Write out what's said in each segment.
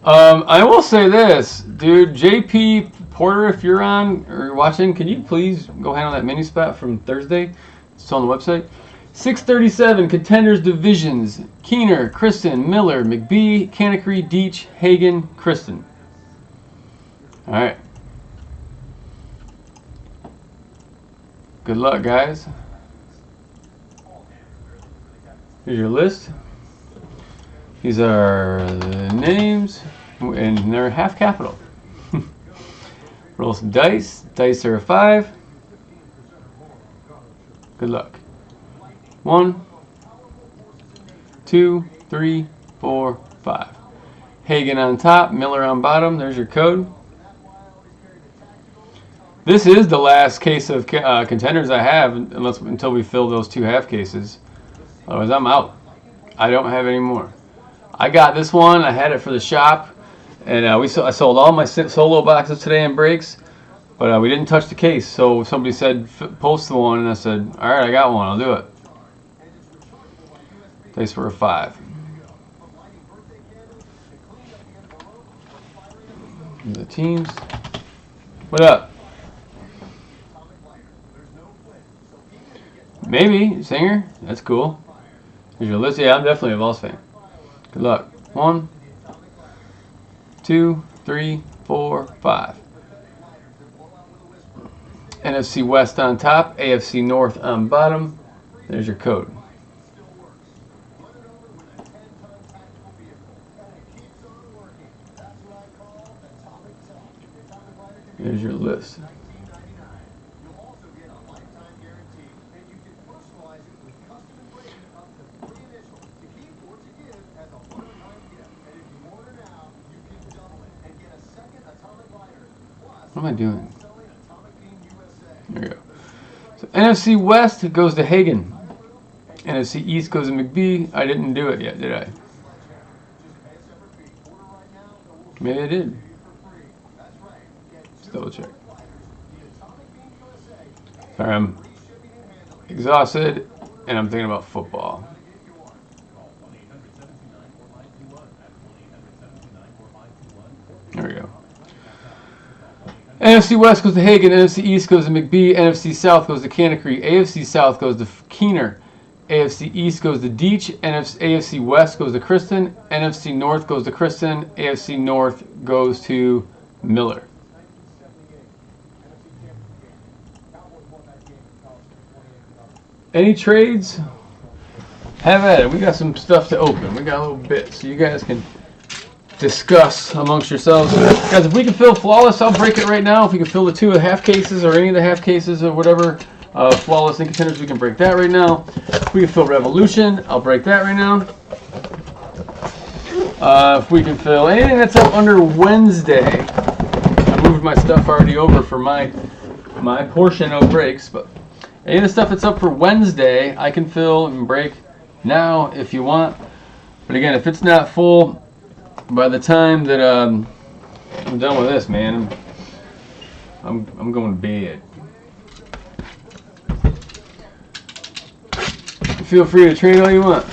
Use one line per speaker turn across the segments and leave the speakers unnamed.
I will say this, dude. JP Porter, if you're on or watching, can you please go handle that mini spot from Thursday? It's on the website. 637 Contenders Divisions. Keener, Kristen, Miller, McBee, Canacry, Deach, Hagen, Kristen. All right. Good luck, guys. Here's your list. These are the names, and they're half capital. Roll some dice. Dice are a 5. Good luck. 1, 2, 3, 4, 5. Hagen on top, Miller on bottom. There's your code. This is the last case of contenders I have, until we fill those 2 half cases. Otherwise, I'm out. I don't have any more. I got this one. I had it for the shop, and I sold all my solo boxes today in breaks, but we didn't touch the case. So somebody said post the one, and I said, all right, I got one. I'll do it. Dice were a 5. The teams. What up? Maybe Singer. That's cool. Here's your list. Yeah, I'm definitely a Vols fan. Good luck. 1, 2, 3, 4, 5. NFC West on top, AFC North on bottom. There's your code. Here's your list. What am I doing? There we go. So NFC West goes to Hagen. NFC East goes to McBee. I didn't do it yet, did I? Maybe I did. Just double check. Sorry, I'm exhausted and I'm thinking about football. There we go. NFC West goes to Hagen, NFC East goes to McBee, NFC South goes to Canacry, AFC South goes to Keener, AFC East goes to Deach, AFC West goes to Kristen, NFC North goes to Kristen, AFC North goes to Miller. Any trades? Have at it. We got some stuff to open. We got a little bit, so you guys can discuss amongst yourselves. Guys, if we can fill Flawless, I'll break it right now. If we can fill the 2 half cases or any of the half cases or whatever, Flawless and Contenders, we can break that right now. If we can fill Revolution, I'll break that right now. If we can fill anything that's up under Wednesday, I moved my stuff already over for my portion of breaks, but any of the stuff that's up for Wednesday, I can fill and break now if you want. But again, if it's not full by the time that I'm done with this, man, I'm going to bed. Feel free to trade all you want.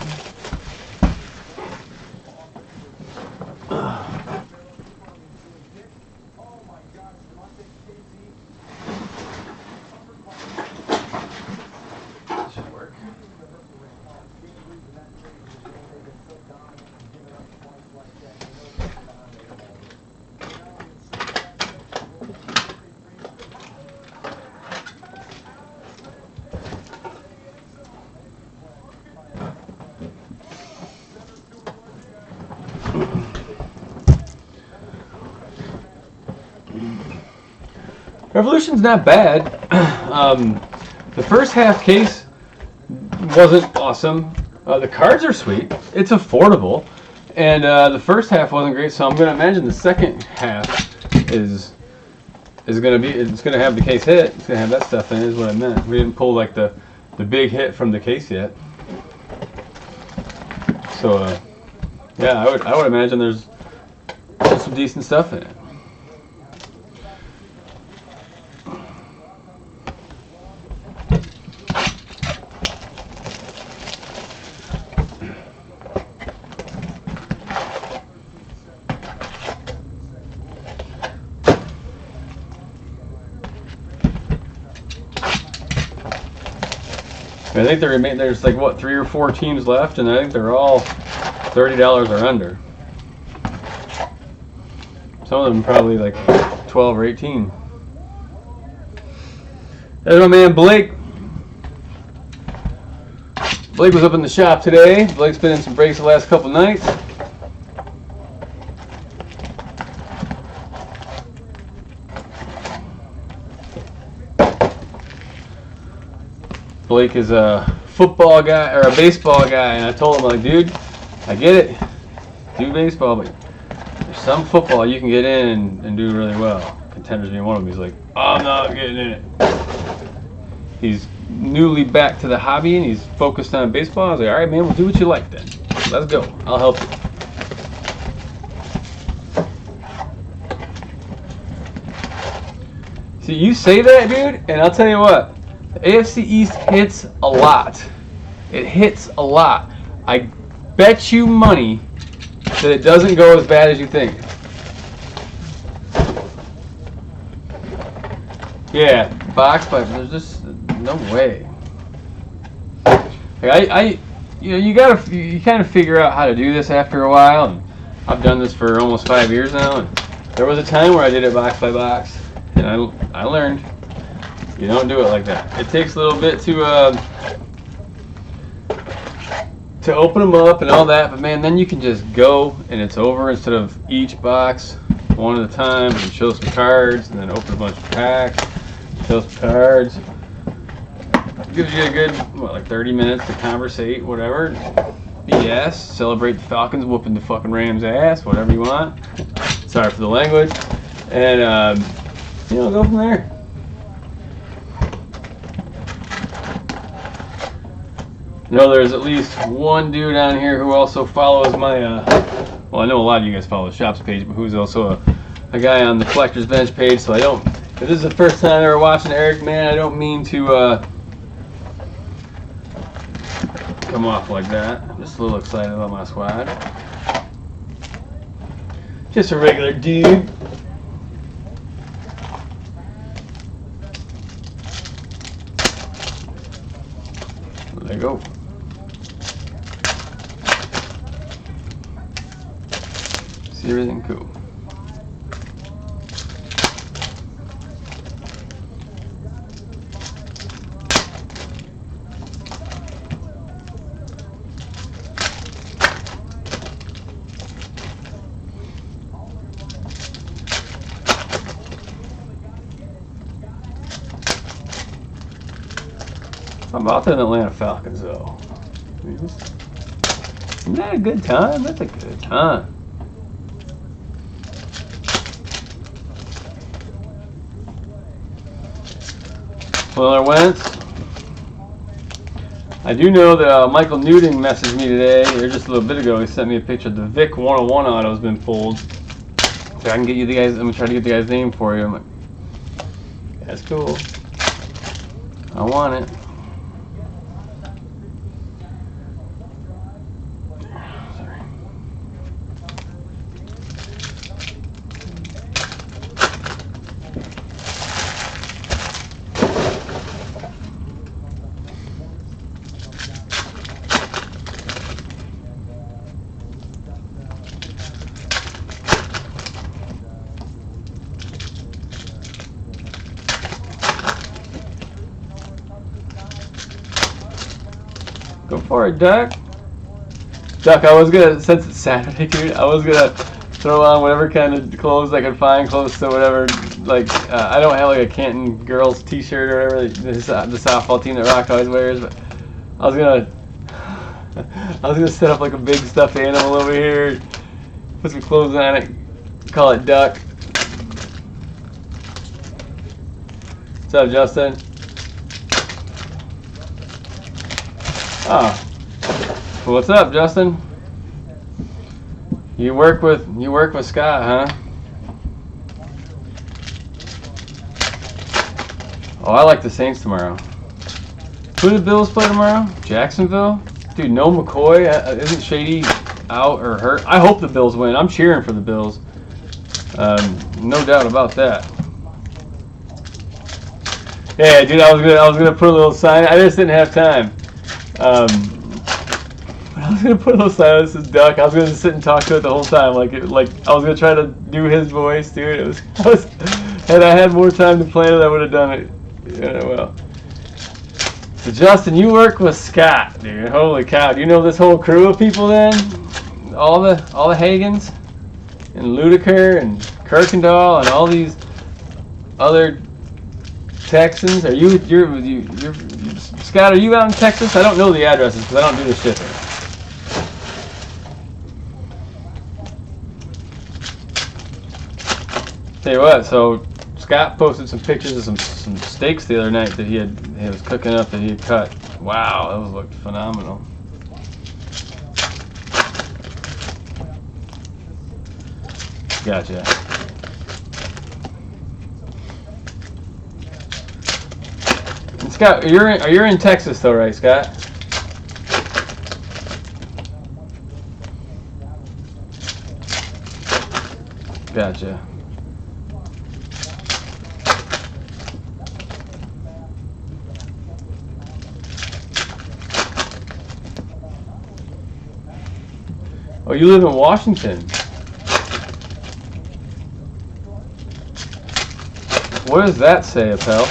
Revolution's not bad. The first half case wasn't awesome. The cards are sweet. It's affordable. And the first half wasn't great, so I'm going to imagine the second half is going to be, it's going to have the case hit. It's going to have that stuff in it, is what I meant. We didn't pull like the big hit from the case yet. So, yeah, I would imagine there's some decent stuff in it. I think there's like what 3 or 4 teams left, and I think they're all $30 or under. Some of them probably like 12 or 18. There's my man Blake. Blake was up in the shop today. Blake's been in some breaks the last couple nights. Blake is a football guy or a baseball guy, and I told him, like, dude, I get it, do baseball, but there's some football you can get in and do really well. Contenders being one of them. He's like, I'm not getting in it. He's newly back to the hobby and he's focused on baseball. I was like, all right, man, we'll do what you like then. Let's go. I'll help you. See, you say that, dude, and I'll tell you what. The AFC East hits a lot. It hits a lot. I bet you money that it doesn't go as bad as you think. Yeah, box fight. There's just no way. Like you kind of figure out how to do this after a while. And I've done this for almost 5 years now. And there was a time where I did it box by box, and I learned you don't do it like that. It takes a little bit to open them up and all that, but man, then you can just go and it's over instead of each box one at a time and show some cards and then open a bunch of packs, show some cards. Gives you a good, like 30 minutes to conversate, whatever. BS, celebrate the Falcons whooping the fucking Rams ass, whatever you want. Sorry for the language. And, go from there. I know there's at least one dude on here who also follows my, well, I know a lot of you guys follow the shops page, but who's also a guy on the Collector's Bench page, so if this is the first time ever watching Eric, man, I don't mean to, come off like that. I'm just a little excited about my squad. Just a regular dude. There you go. See everything cool. I'm out there in Atlanta Falcons, though. Isn't that a good time? That's a good time. Well, there went. I do know that Michael Newton messaged me today, or just a little bit ago. He sent me a picture of the Vic 101 auto has been pulled. So I can get you the guys. I'm gonna try to get the guy's name for you. I'm like, that's cool. I want it. Go for it, Duck. Duck, I was gonna, since it's Saturday, dude, I was gonna throw on whatever kind of clothes I could find close to whatever, like, I don't have like a Canton girls t-shirt or whatever the softball team that Rock always wears, but I was gonna set up like a big stuffed animal over here, put some clothes on it, call it Duck. What's up, Justin? Oh, well, what's up, Justin? You work with Scott, huh? Oh, I like the Saints tomorrow. Who do the Bills play tomorrow? Jacksonville? Dude, no McCoy. Isn't Shady out or hurt? I hope the Bills win. I'm cheering for the Bills. No doubt about that. Yeah, dude, I was gonna put a little sign. I just didn't have time. I was gonna put a little Silas's duck. I was gonna sit and talk to it the whole time, like I was gonna try to do his voice, dude. Had I had more time to plan it, I would have done it. Yeah, well. So Justin, you work with Scott, dude. Holy cow! Do you know this whole crew of people then? All the Hagans, and Ludiker, and Kirkendall, and all these other Texans. Are you're Scott? Are you out in Texas? I don't know the addresses because I don't do the shipping. Tell you what, so Scott posted some pictures of some steaks the other night that he was cooking up that he had cut. Wow, those looked phenomenal. Gotcha. And Scott, you're in Texas though, right, Scott? Gotcha. Oh, you live in Washington. What does that say, Appel?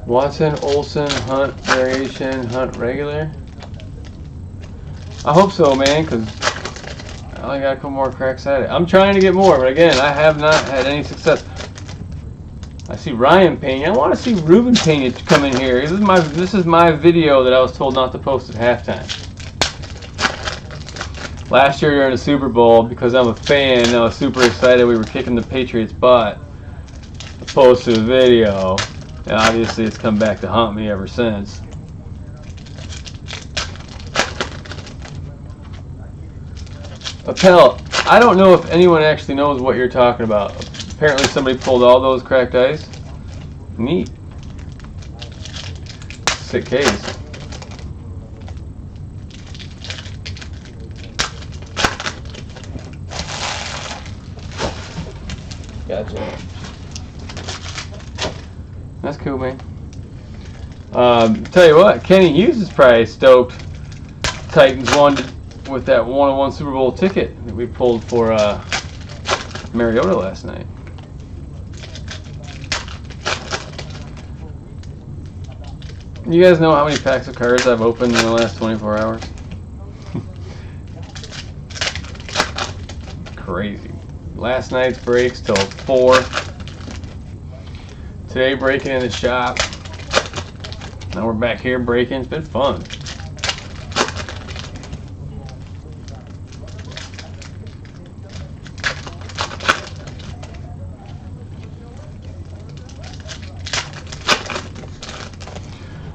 Watson, Olsen, Hunt, variation, Hunt, regular. I hope so, man, because I only got a couple more cracks at it. I'm trying to get more, but again, I have not had any success. I see Ryan painting. I want to see Ruben painted come in here. This is my video that I was told not to post at halftime. Last year during the Super Bowl, because I'm a fan, I was super excited we were kicking the Patriots' butt. I posted a video. And obviously it's come back to haunt me ever since. Appel, I don't know if anyone actually knows what you're talking about. Apparently somebody pulled all those cracked ice. Neat. Sick case. Gotcha. That's cool, man. Tell you what, Kenny Hughes is probably stoked. Titans won with that 1-on-1 Super Bowl ticket that we pulled for Mariota last night. You guys know how many packs of cards I've opened in the last 24 hours? Crazy. Last night's breaks till 4. Today breaking in the shop. Now we're back here breaking. It's been fun.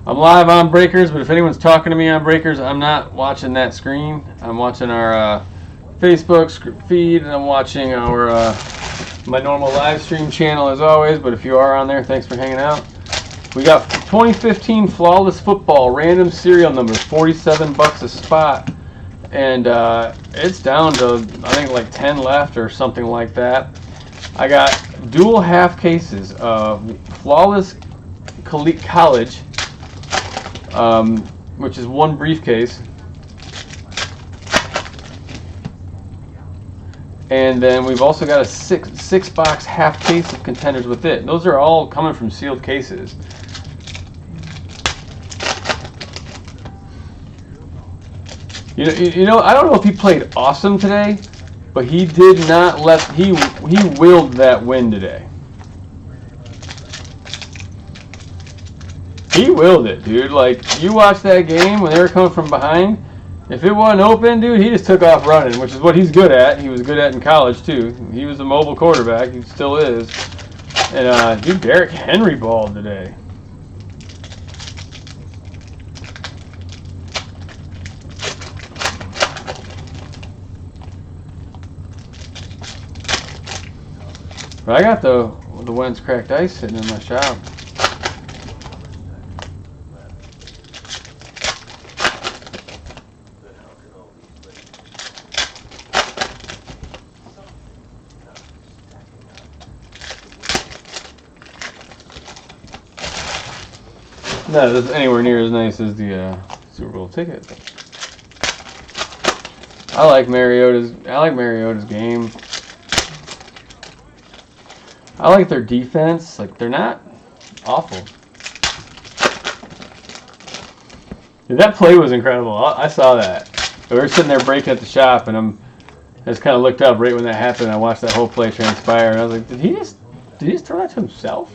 I'm live on Breakers, but if anyone's talking to me on Breakers, I'm not watching that screen. I'm watching our Facebook feed, and I'm watching our my normal live stream channel as always. But if you are on there, thanks for hanging out. We got 2015 Flawless Football random serial numbers, $47 a spot, and it's down to I think like 10 left or something like that. I got dual half cases of Flawless College. Which is one briefcase, and then we've also got a six box half case of Contenders with it. Those are all coming from sealed cases. You know, I don't know if he played awesome today, but he did not he willed that win today. He willed it, dude. Like, you watch that game when they were coming from behind. If it wasn't open, dude, he just took off running, which is what he's good at. He was good at in college, too. He was a mobile quarterback. He still is. And, dude, Derrick Henry balled today. But I got the Wentz cracked ice sitting in my shop. Not anywhere near as nice as the Super Bowl ticket. I like Mariota's game. I like their defense. Like, they're not awful. Dude, that play was incredible. I saw that. We were sitting there breaking at the shop, and I just kind of looked up right when that happened. I watched that whole play transpire, and I was like, did he just throw that to himself?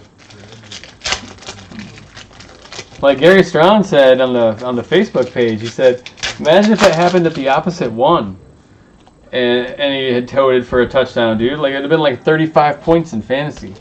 Like Gary Strawn said on the Facebook page, he said, imagine if that happened at the opposite one, and he had toted for a touchdown, dude. Like, it'd have been like 35 points in fantasy.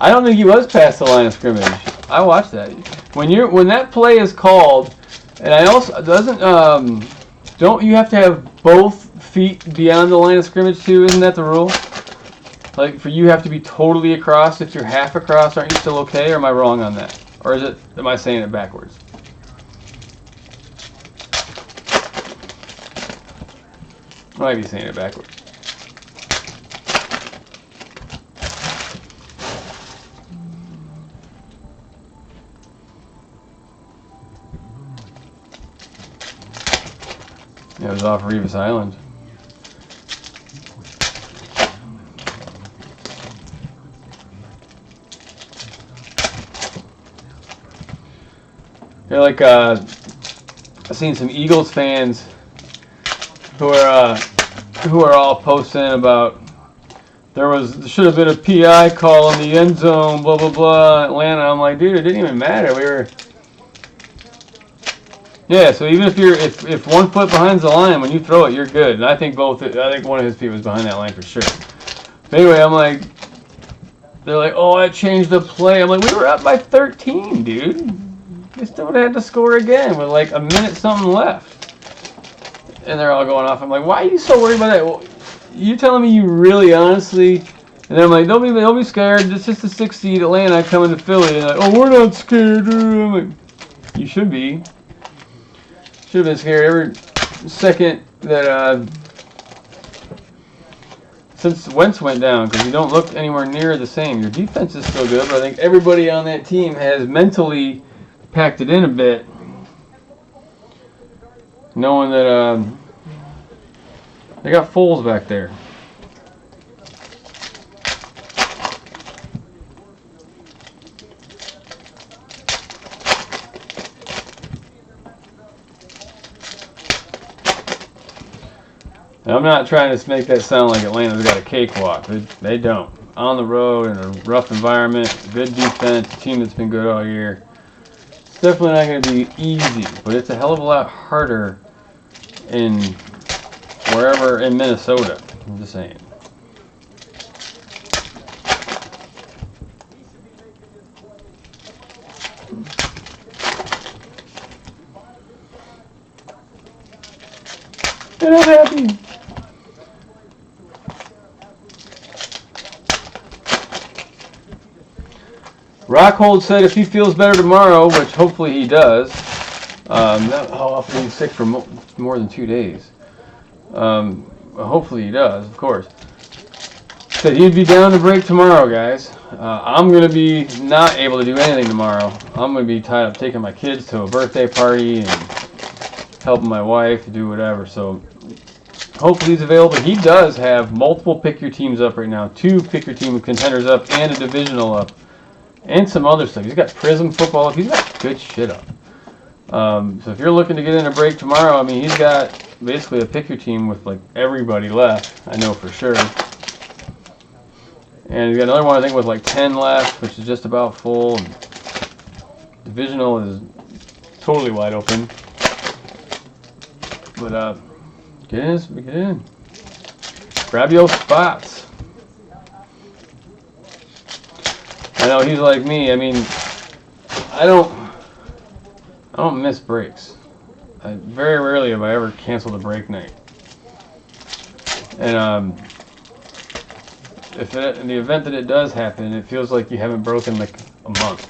I don't think he was past the line of scrimmage. I watched that. When that play is called, and I also don't you have to have both feet beyond the line of scrimmage too? Isn't that the rule? Like, for you have to be totally across. If you're half across, aren't you still okay? Or am I wrong on that? Or am I saying it backwards? I might be saying it backwards. Yeah, it was off Revis Island. They're like, I've seen some Eagles fans who are all posting about there should have been a PI call in the end zone, blah blah blah, Atlanta. I'm like, dude, it didn't even matter. Yeah, so even if 1 foot behind the line, when you throw it, you're good. And I think one of his feet was behind that line for sure. But anyway, I'm like, they're like, oh, that changed the play. I'm like, we were up by 13, dude. They still would have had to score again with like a minute something left. And they're all going off. I'm like, why are you so worried about that? Well, you telling me you really honestly? And then I'm like, don't be scared. It's just a 6 seed Atlanta coming to Philly. And like, oh, we're not scared. I'm like, you should be. Should have been scared every second that since Wentz went down, because you don't look anywhere near the same. Your defense is still good, but I think everybody on that team has mentally packed it in a bit, knowing that they got Foles back there. And I'm not trying to make that sound like Atlanta's got a cakewalk. They don't. On the road in a rough environment, good defense, a team that's been good all year. It's definitely not going to be easy, but it's a hell of a lot harder in Minnesota. I'm just saying. And I'm happy. Rockhold said if he feels better tomorrow, which hopefully he does, how often he's sick for more than 2 days. Hopefully he does, of course. Said he'd be down to break tomorrow, guys. I'm going to be not able to do anything tomorrow. I'm going to be tied up taking my kids to a birthday party and helping my wife do whatever. So hopefully he's available. He does have multiple pick your teams up right now. 2 pick your team contenders up and a divisional up. And some other stuff. He's got Prism football up. He's got good shit up. So if you're looking to get in a break tomorrow, I mean, he's got basically a pick your team with like everybody left. I know for sure. And he's got another one, I think, with like 10 left, which is just about full. And divisional is totally wide open. But get in. Grab your spots. I know he's like me. I mean, I don't miss breaks. Very rarely have I ever canceled a break night. And in the event that it does happen, it feels like you haven't broken like a month.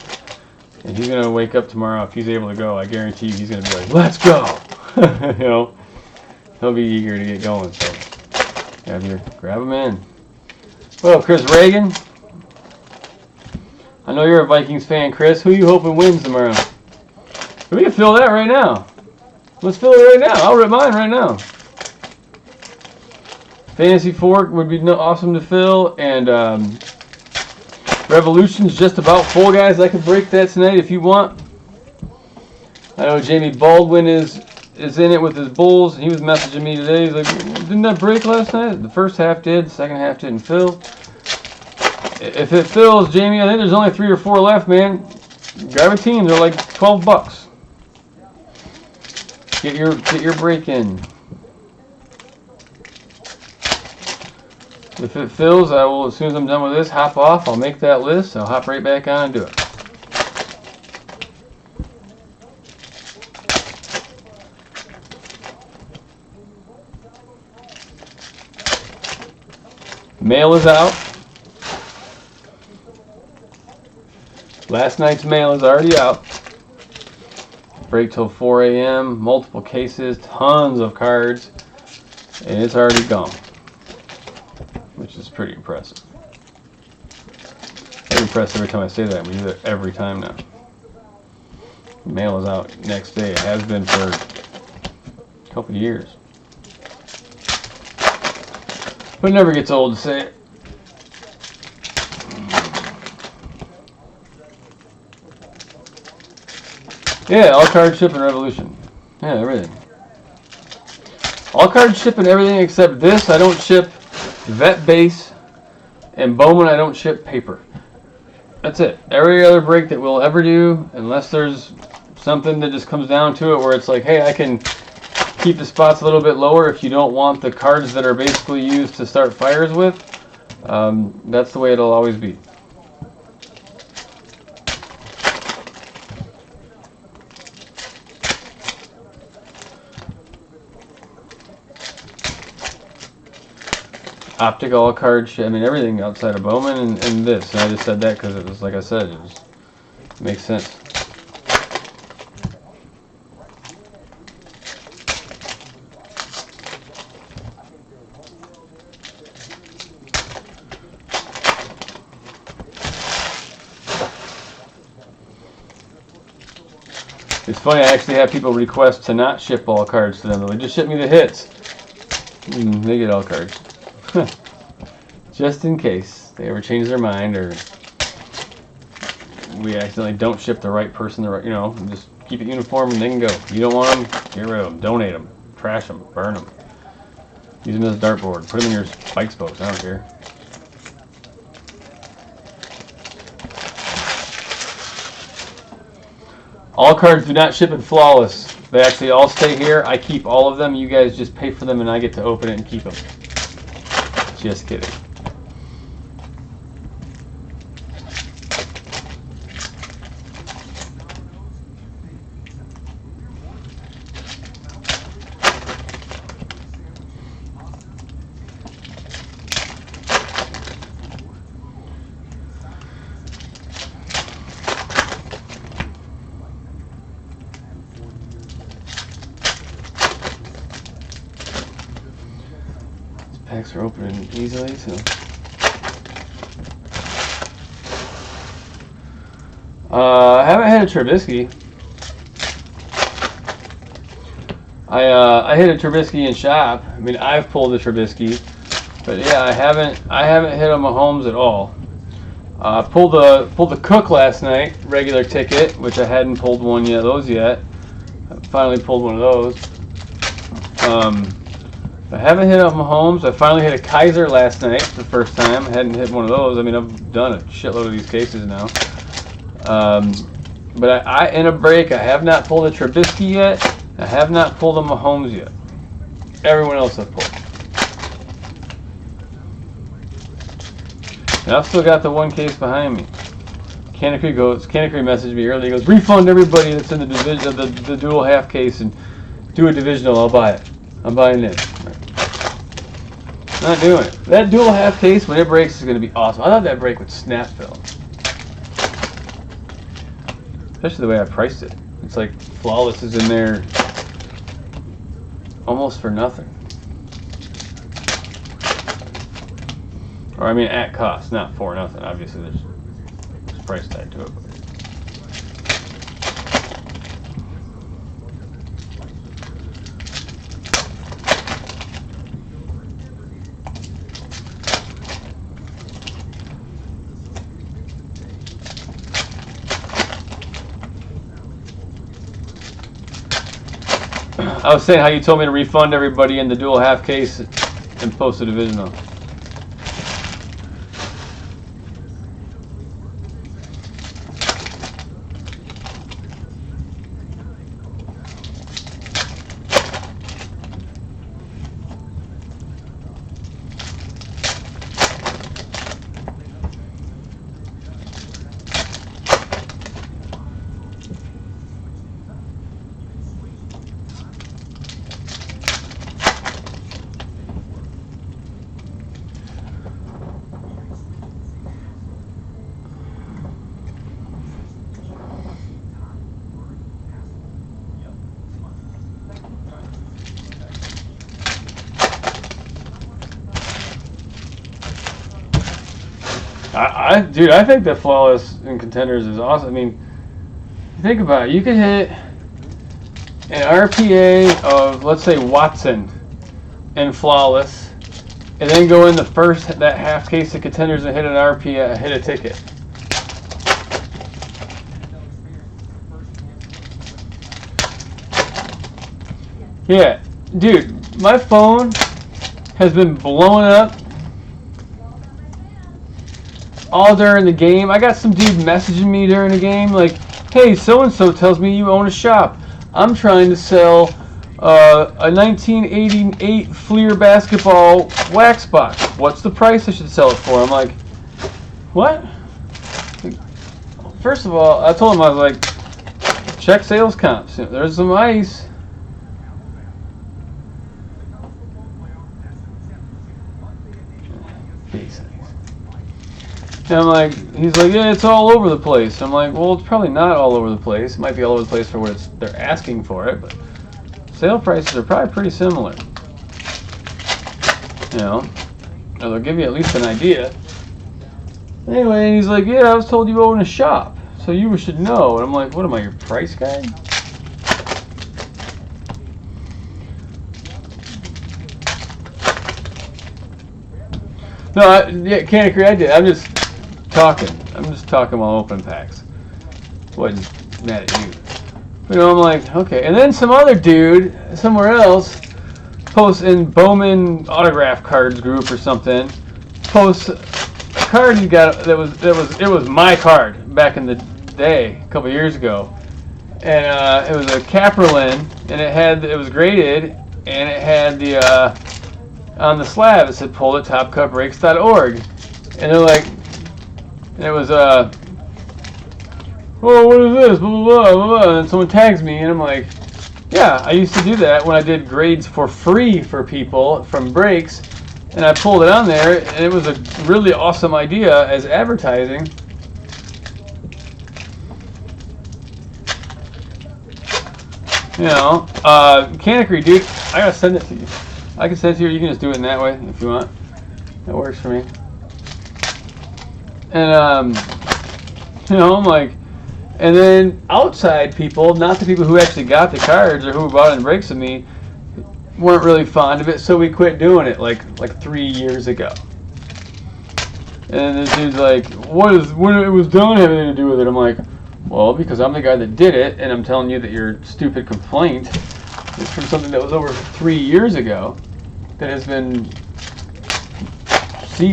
And he's gonna wake up tomorrow, if he's able to go, I guarantee you he's gonna be like, let's go. You know, he'll be eager to get going. So grab him in. Well, Chris Reagan, I know you're a Vikings fan, Chris. Who you hoping wins tomorrow? We can fill that right now. Let's fill it right now. I'll rip mine right now. Fantasy Fork would be awesome to fill, and Revolution's just about full, guys. I can break that tonight if you want. I know Jamie Baldwin is in it with his Bulls. He was messaging me today. He's like, didn't that break last night? The first half did. The second half didn't fill. If it fills, Jamie, I think there's only 3 or 4 left, man. Grab a team. They're like $12. Get your break in. If it fills, I will, as soon as I'm done with this, hop off. I'll make that list. I'll hop right back on and do it. Mail is out. Last night's mail is already out. Break till 4 a.m. Multiple cases, tons of cards, and it's already gone, which is pretty impressive. I'm impressed every time I say that. We do it every time now. Mail is out next day. It has been for a couple of years. But it never gets old to say it. Yeah, all cards ship and Revolution. Yeah, everything. All cards ship and everything except this. I don't ship vet base, and Bowman I don't ship paper. That's it. Every other break that we'll ever do, unless there's something that just comes down to it where it's like, hey, I can keep the spots a little bit lower if you don't want the cards that are basically used to start fires with. That's the way it'll always be. Optic all cards, I mean everything outside of Bowman and this. And I just said that because it was, like I said, it makes sense. It's funny, I actually have people request to not ship all cards to them. They're like, just ship me the hits. They get all cards. Just in case they ever change their mind or we accidentally don't ship the right person, just keep it uniform and they can go. You don't want them, get rid of them, donate them, trash them, burn them. Use them as a dartboard, put them in your bike spokes, I don't care. All cards do not ship in Flawless. They actually all stay here. I keep all of them. You guys just pay for them and I get to open it and keep them. Just kidding. Packs are opening easily, so. I haven't had a Trubisky. I hit a Trubisky in shop. I mean, I've pulled a Trubisky, but yeah, I haven't hit a Mahomes at all. Pulled the Cook last night, regular ticket, which I hadn't pulled one yet. I finally pulled one of those. I haven't hit up Mahomes. I finally hit a Kaiser last night for the first time. I hadn't hit one of those. I mean, I've done a shitload of these cases now. But I in a break, I have not pulled a Trubisky yet. I have not pulled a Mahomes yet. Everyone else I've pulled. And I've still got the one case behind me. Canacry messaged me earlier. He goes, refund everybody that's in the division, the dual half case, and do a divisional. I'll buy it. I'm buying it. Not doing it. That dual half case, when it breaks, is going to be awesome. I thought that break would snap, Phil. Especially the way I priced it. It's like Flawless is in there almost for nothing. Or I mean at cost, not for nothing. Obviously there's a price tag to it. I was saying how you told me to refund everybody in the dual half case and post a divisional. Dude, I think that Flawless in Contenders is awesome. I mean, think about it. You could hit an RPA of, let's say, Watson and Flawless, and then go in that half case of Contenders and hit an RPA, hit a ticket. Yeah, dude, my phone has been blowing up all during the game. I got some dude messaging me during the game like, hey, so-and-so tells me you own a shop. I'm trying to sell a 1988 Fleer basketball wax box. What's the price I should sell it for? I'm like, what? First of all, I told him, I was like, check sales comps. There's some ice. And I'm like, he's like, yeah, it's all over the place. I'm like, well, it's probably not all over the place. It might be all over the place for what they're asking for it, but sale prices are probably pretty similar. You know, or they'll give you at least an idea. Anyway, and he's like, yeah, I was told you own a shop, so you should know. And I'm like, what am I, your price guy? No, yeah, can't agree. I did. I'm just talking while opening packs. Wasn't mad at you. You know, I'm like, okay. And then some other dude somewhere else posts in Bowman autograph cards group or something. Posts a card he got it was my card back in the day, a couple years ago, and it was a Caperlin, and it was graded, and it had the on the slab it said pull at topcutbreaks.org, and they're like, and it was well, what is this? Blah, blah, blah, blah, blah. And someone tags me, and I'm like, yeah, I used to do that when I did grades for free for people from breaks, and I pulled it on there, and it was a really awesome idea as advertising. You know, Canacry, dude, I gotta send it to you. I can send it to you, you can just do it in that way if you want. That works for me. And, you know, I'm like, and then outside people, not the people who actually got the cards or who bought it in breaks with me, weren't really fond of it, so we quit doing it like 3 years ago. And this dude's like, when it was done, have anything to do with it? I'm like, well, because I'm the guy that did it, and I'm telling you that your stupid complaint is from something that was over 3 years ago. that has been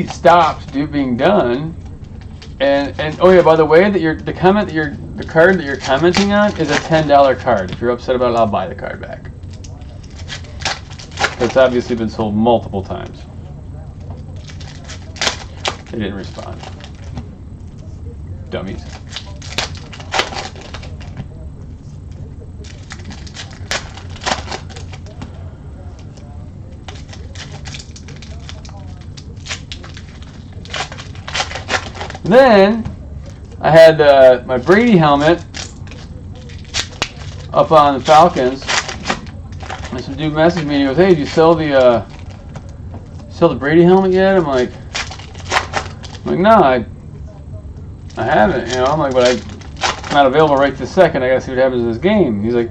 stopped being done. And oh yeah, by the way, the card that you're commenting on is a $10 card. If you're upset about it, I'll buy the card back. It's obviously been sold multiple times. They didn't respond. Dummies. Then I had my Brady helmet up on the Falcons, and some dude messaged me and he goes, "Hey, do you sell the Brady helmet yet?" I'm like, "No, I haven't." You know, I'm like, "But I'm not available right this second. I gotta see what happens in this game." He's like,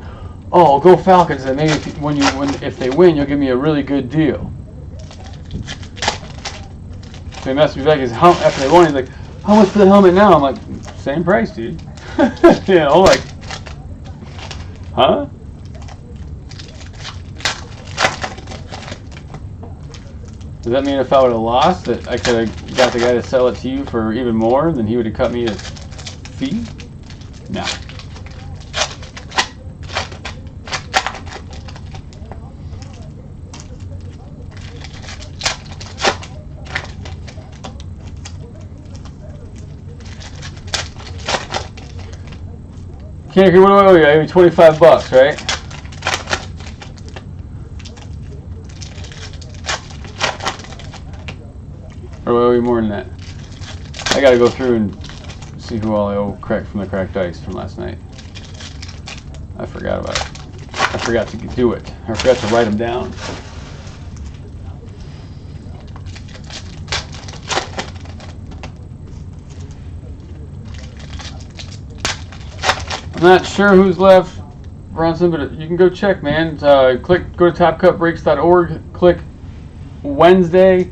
"Oh, go Falcons, and maybe if they win, you'll give me a really good deal." So he messaged me back. After they won, he's like, "How much for the helmet now?" I'm like, "Same price, dude." You know, like, huh? Does that mean if I would have lost, that I could have got the guy to sell it to you for even more, then he would have cut me a fee? No. Can't agree. What do I owe you? I owe you $25, right? Or do I owe you more than that? I gotta go through and see who all I owe from the cracked ice from last night. I forgot about it. I forgot to do it. I forgot to write them down. I'm not sure who's left, Bronson, but you can go check, man. Go to topcutbreaks.org, click Wednesday,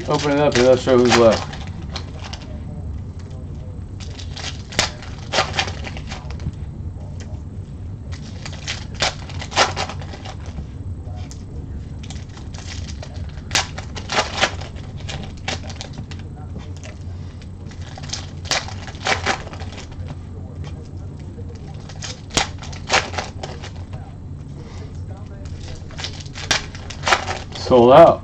open it up, and it'll show who's left. Sold out.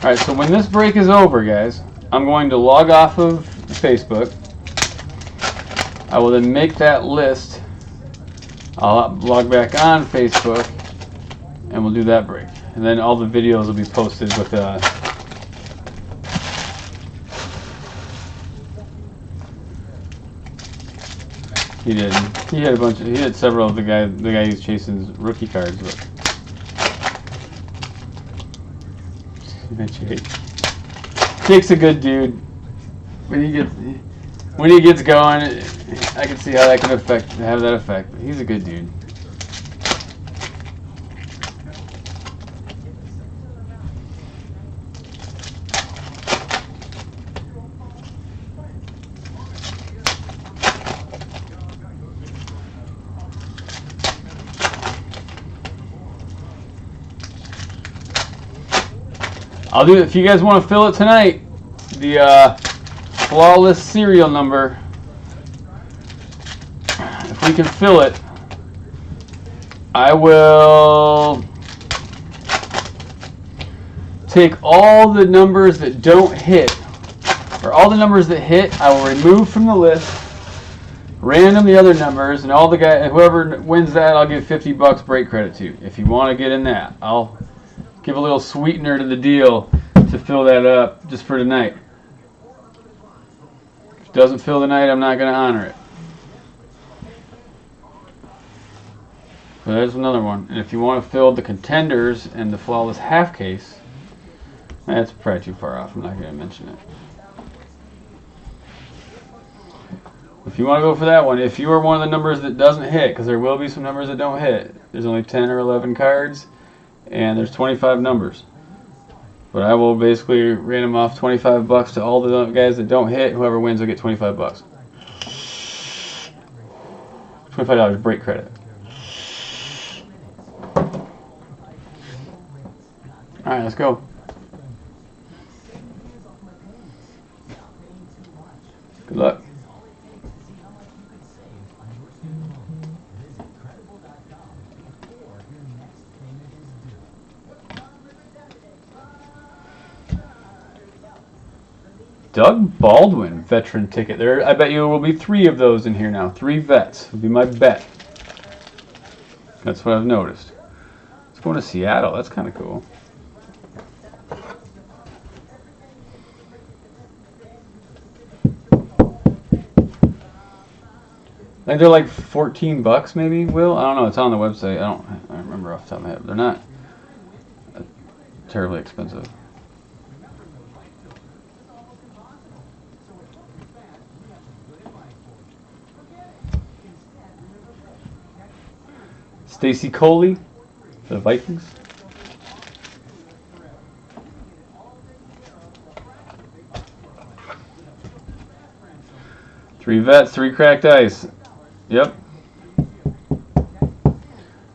Alright, so when this break is over, guys, I'm going to log off of Facebook. I will then make that list. I'll log back on Facebook, and we'll do that break. And then all the videos will be posted with He didn't. He had several of the guy who's chasing rookie cards, but Jake's a good dude. When he gets going, I can see how that can have that effect. He's a good dude. I'll do it if you guys want to fill it tonight. The flawless serial number. If we can fill it, I will take all the numbers that don't hit, or all the numbers that hit, I will remove from the list, random the other numbers, and all the whoever wins that, I'll give $50 break credit to. If you want to get in that, I'll give a little sweetener to the deal to fill that up just for tonight. If it doesn't fill tonight, I'm not going to honor it. So there's another one. And if you want to fill the Contenders and the Flawless half case, that's probably too far off. I'm not going to mention it. If you want to go for that one, if you are one of the numbers that doesn't hit, because there will be some numbers that don't hit. There's only 10 or 11 cards, and there's 25 numbers. But I will basically random off $25 to all the guys that don't hit. Whoever wins will get $25. $25 break credit. right, let's go. Good luck. Doug Baldwin, veteran ticket. There, I bet you there will be 3 of those in here now. 3 vets would be my bet. That's what I've noticed. Let's go to Seattle. That's kind of cool. I think they're like $14 maybe, Will? I don't know. It's on the website. I don't remember off the top of my head. They're not terribly expensive. Stacy Coley for the Vikings. Three vets, 3 cracked ice. Yep.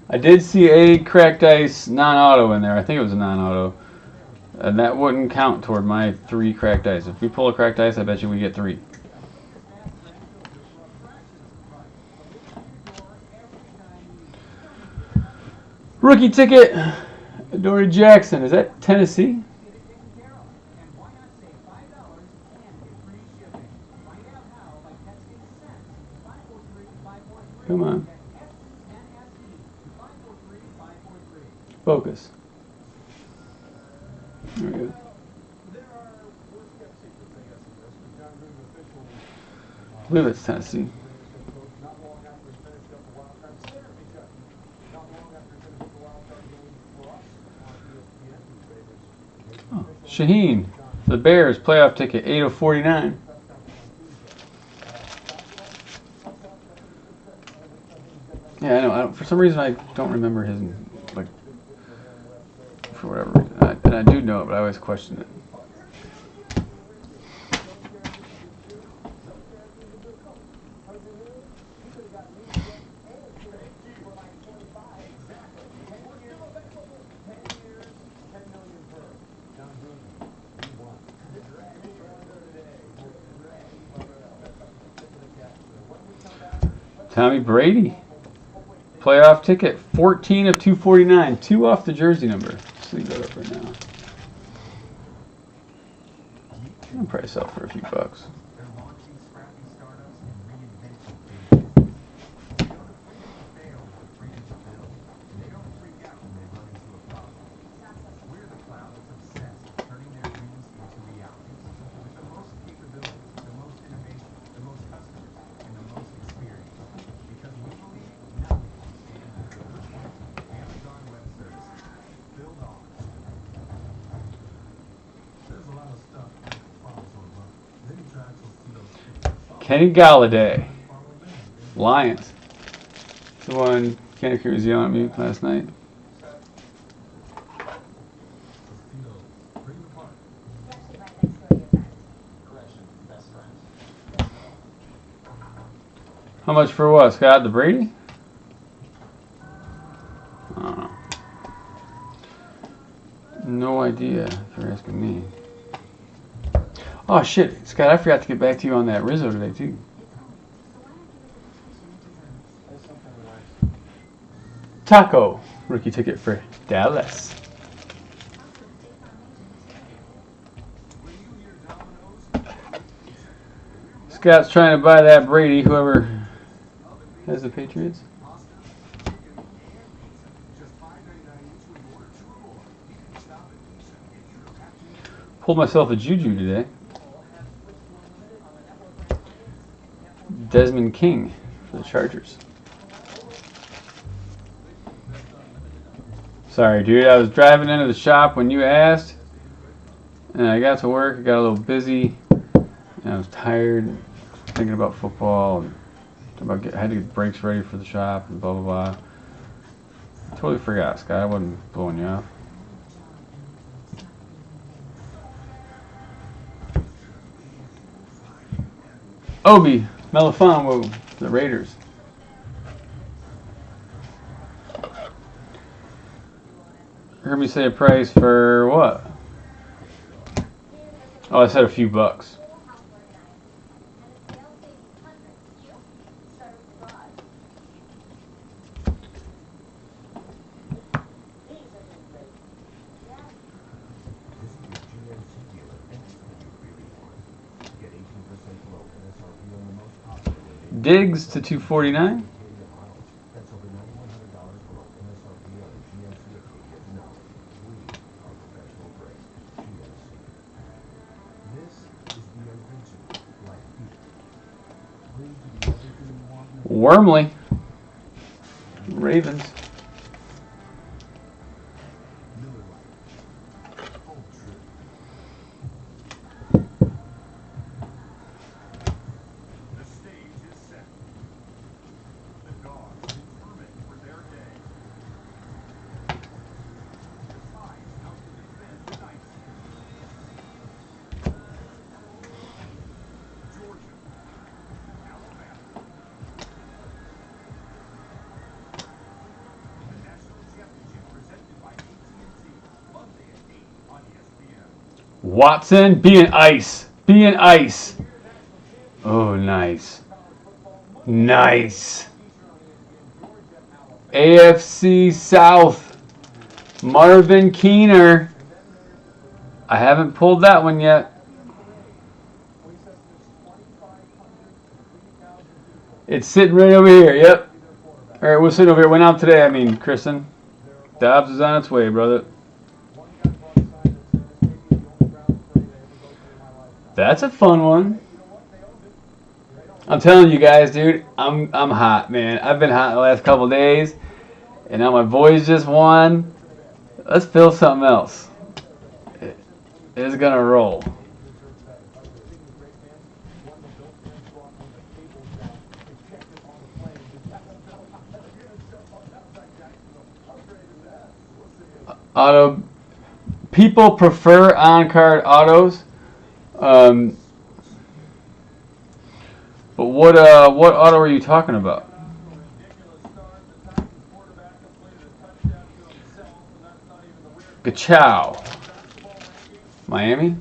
I did see a cracked ice non-auto in there. I think it was a non-auto. And that wouldn't count toward my 3 cracked ice. If we pull a cracked ice, I bet you we get 3. Rookie ticket, Dory Jackson. Is that Tennessee? Come on. Focus. There we go. I believe it's Tennessee. Oh, Shaheen, the Bears playoff ticket, 8/49. Yeah, I know. For some reason, I don't remember his, like, for whatever reason. And I do know it, but I always question it. Tommy Brady, playoff ticket, 14/249, 2 off the jersey number. Let's leave that up right now. I'll probably sell for a few bucks. Kenny Galladay, Lions. That's the one Kenny was yelling at me last night. How much for what, Scott? The Brady? I don't know. No idea, if you're asking me. Oh shit, Scott, I forgot to get back to you on that Rizzo today too. Taco, rookie ticket for Dallas. Scott's trying to buy that Brady, whoever has the Patriots. Pulled myself a juju today. Desmond King for the Chargers. Sorry, dude. I was driving into the shop when you asked, and I got to work. I got a little busy, and I was tired, thinking about football, and I had to get brakes ready for the shop, and blah blah blah. Totally forgot, Scott. I wasn't blowing you off. Obi Melifonwu, the Raiders. heard me say a price for what? Oh, I said a few bucks. Diggs to 249. Wormley. Ravens. Watson, being ice. Being ice. Oh, nice. Nice. AFC South. Marvin Keener. I haven't pulled that one yet. It's sitting right over here. Yep. All right, we're sitting over here. Went out today. I mean, Kristen. Dobbs is on its way, brother. That's a fun one. I'm telling you guys, dude, I'm hot, man. I've been hot the last couple days, and now my boys just won. Let's fill something else. It's gonna roll. Auto. People prefer on-card autos. But what auto are you talking about? Gachow. Miami?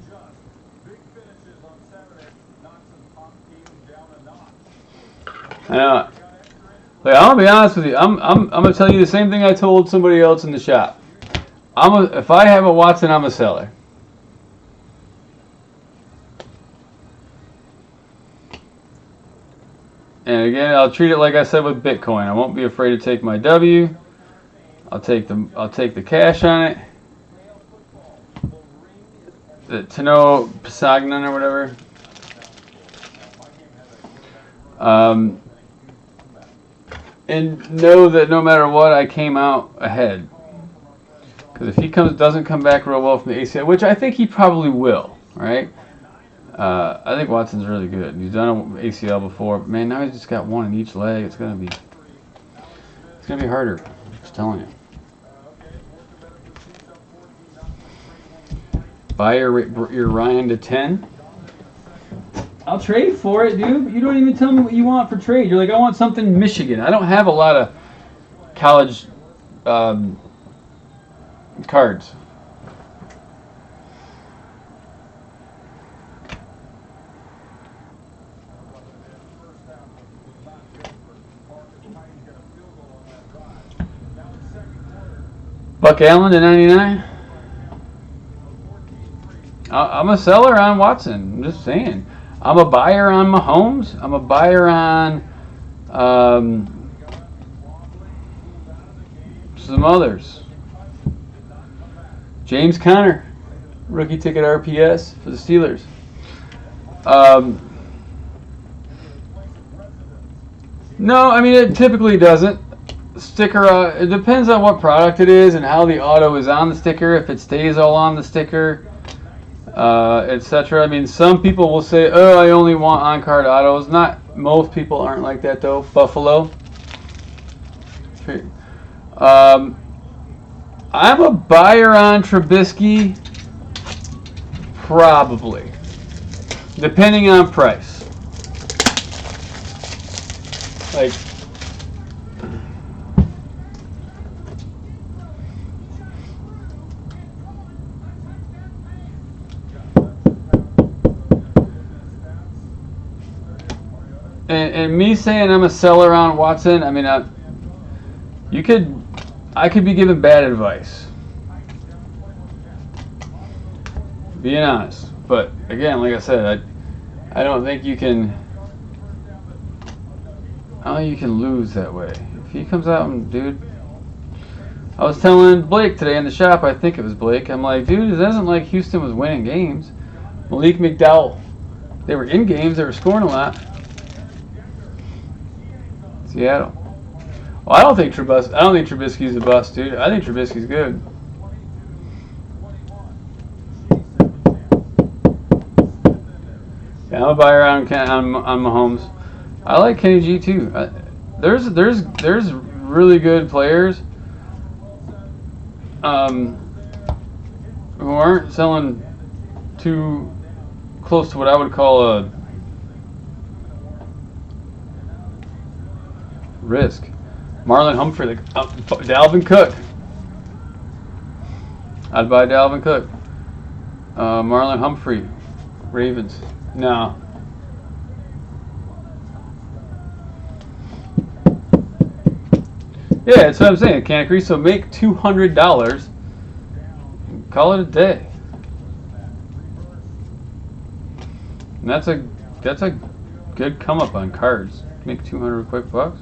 I know. Like, I'm gonna be honest with you. I'm gonna tell you the same thing I told somebody else in the shop. If I have a Watson, I'm a seller. And again, I'll treat it like I said with Bitcoin. I won't be afraid to take my W. I'll take the cash on it. The Tano Pasagnan or whatever. And know that no matter what, I came out ahead. Because if he doesn't come back real well from the ACL, which I think he probably will, right? I think Watson's really good. He's done an ACL before. Man, now he's just got one in each leg. It's gonna be harder. I'm just telling you. Buy your Ryan to 10. I'll trade for it, dude. You don't even tell me what you want for trade. You're like, I want something Michigan. I don't have a lot of college cards. Buck Allen to 99. I'm a seller on Watson. I'm just saying. I'm a buyer on Mahomes. I'm a buyer on some others. James Conner, rookie ticket RPS for the Steelers. No, I mean, it typically doesn't. Sticker, it depends on what product it is and how the auto is on the sticker, if it stays all on the sticker, etc. I mean, some people will say, oh, I only want on-card autos. Most people aren't like that, though. Buffalo. I'm a buyer on Trubisky, probably, depending on price. Like, and me saying I'm a seller on Watson, I mean, I could be giving bad advice. Being honest. But again, like I said, I don't think you can. I don't think you can lose that way. If he comes out and, dude, I was telling Blake today in the shop, I think it was Blake, I'm like, dude, it isn't like Houston was winning games. Malik McDowell, they were in games, they were scoring a lot. Seattle. Well, I don't think Trubisky's a bust, dude. I think Trubisky's good. Yeah, I'm a buyer on Mahomes. I like Kenny G too. There's really good players who aren't selling too close to what I would call a risk. Marlon Humphrey, Dalvin Cook. I'd buy Dalvin Cook. Marlon Humphrey, Ravens. No. Yeah, that's what I'm saying. Can't agree. So make $200. Call it a day. And that's a good come up on cards. Make 200 quick bucks.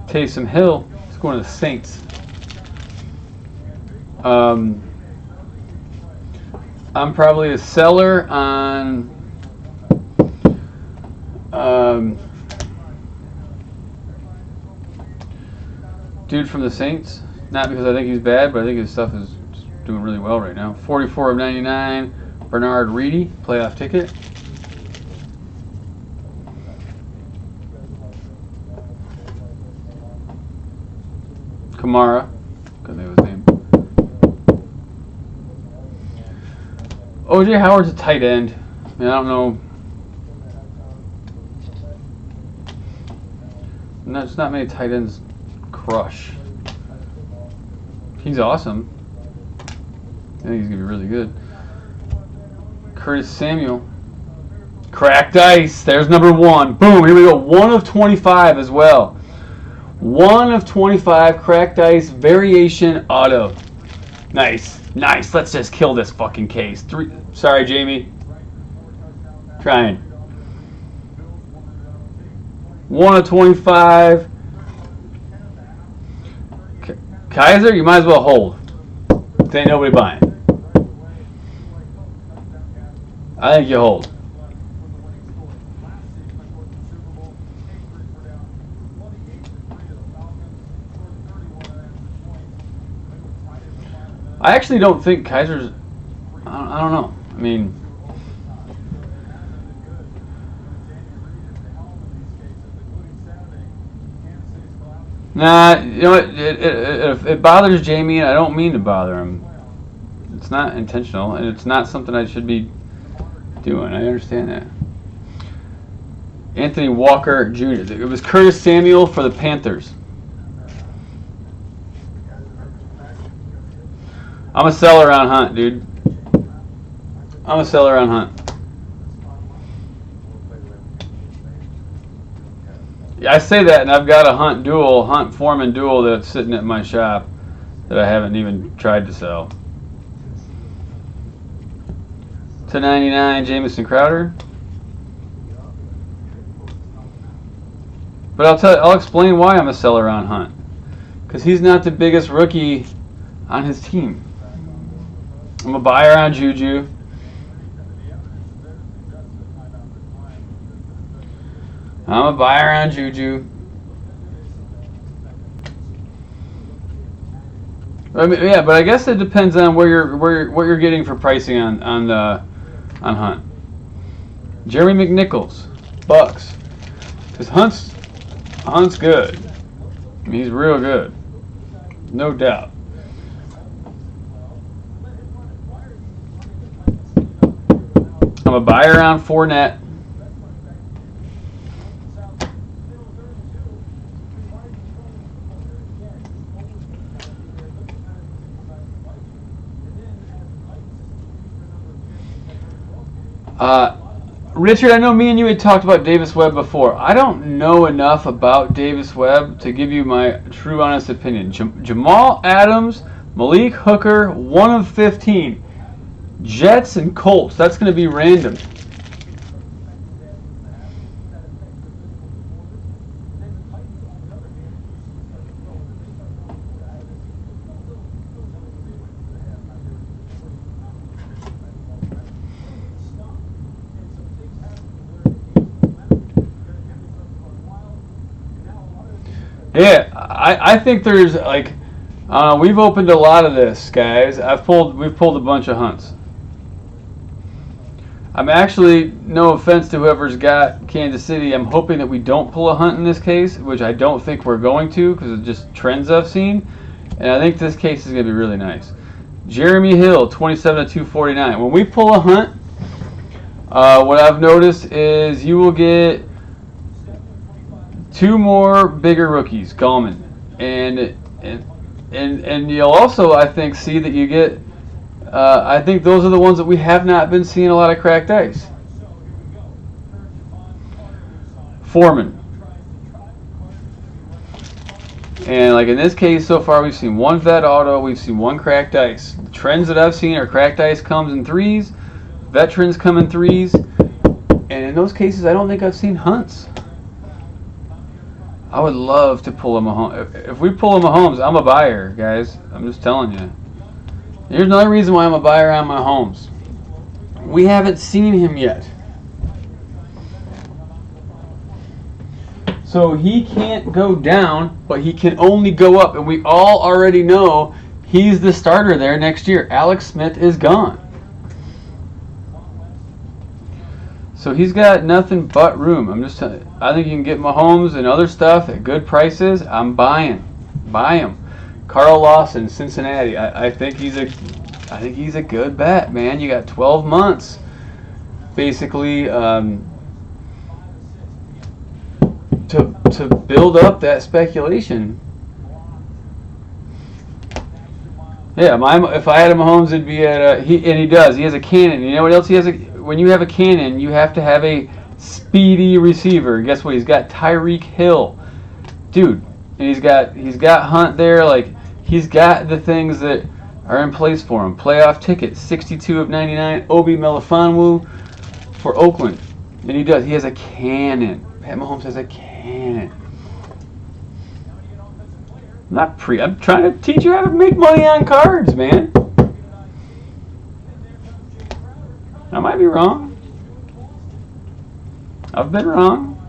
Taysom Hill is going to the Saints. I'm probably a seller on dude from the Saints. Not because I think he's bad, but I think his stuff is doing really well right now. 44 of 99. Bernard Reedy, playoff ticket. Kamara, couldn't think of his name. OJ Howard's a tight end. I mean, I don't know. There's not many tight ends crush. He's awesome. I think he's going to be really good. Curtis Samuel. Cracked ice. There's number 1. Boom. Here we go. 1 of 25 as well. 1 of 25 cracked ice variation auto. Nice. Nice. Let's just kill this fucking case. Sorry, Jamie. Trying. 1 of 25. Kaiser, you might as well hold. There ain't nobody buying. I think you hold. I actually don't think Kaiser's. I don't know. I mean, nah. You know what? It bothers Jamie, and I don't mean to bother him. It's not intentional, and it's not something I should be doing. I understand that. Anthony Walker Jr. It was Curtis Samuel for the Panthers. I'm a seller on Hunt, dude. I'm a seller on Hunt. Yeah, I say that, and I've got a Hunt Foreman duel that's sitting at my shop that I haven't even tried to sell. /99 Jamison Crowder. But I'll explain why I'm a seller on Hunt. Because he's not the biggest rookie on his team. I'm a buyer on Juju. I'm a buyer on Juju. I mean, yeah, but I guess it depends on what you're getting for pricing on Hunt. Jeremy McNichols, Bucks. Because Hunt's good. I mean, he's real good, no doubt. I'm a buyer on Fournette. Richard, I know me and you had talked about Davis Webb before. I don't know enough about Davis Webb to give you my true, honest opinion. Jamal Adams, Malik Hooker, 1 of 15. Jets and Colts. That's going to be random. Yeah, I think there's like, we've opened a lot of this, guys. We've pulled a bunch of hunts. I'm actually, no offense to whoever's got Kansas City, I'm hoping that we don't pull a hunt in this case, which I don't think we're going to because of just trends I've seen. And I think this case is going to be really nice. Jeremy Hill, 27 to 249. When we pull a hunt, what I've noticed is you will get 2 more bigger rookies, Gallman, and you'll also, I think, see that you get. I think those are the ones that we have not been seeing a lot of cracked ice. Foreman, and like in this case so far, we've seen 1 vet auto, we've seen 1 cracked ice. The trends that I've seen are cracked ice comes in 3s, veterans come in 3s, and in those cases, I don't think I've seen hunts. I would love to pull a Mahomes. If we pull a Mahomes, I'm a buyer, guys. I'm just telling you. Here's another reason why I'm a buyer on Mahomes. We haven't seen him yet. So he can't go down, but he can only go up. And we all already know he's the starter there next year. Alex Smith is gone. So he's got nothing but room. I'm just telling you. I think you can get Mahomes and other stuff at good prices. I'm buying. Buy him. Carl Lawson, Cincinnati. I think he's a good bet, man. You got 12 months, basically, to build up that speculation. Yeah, if I had a Mahomes, it'd be at he does. He has a cannon. You know what else he has? When you have a cannon, you have to have a speedy receiver. Guess what? He's got Tyreek Hill, dude, and he's got Hunt there. Like he's got the things that are in place for him. Playoff ticket, 62 of 99. Obi Melifonwu for Oakland, and he does. He has a cannon. Pat Mahomes has a cannon. I'm trying to teach you how to make money on cards, man. I might be wrong. I've been wrong.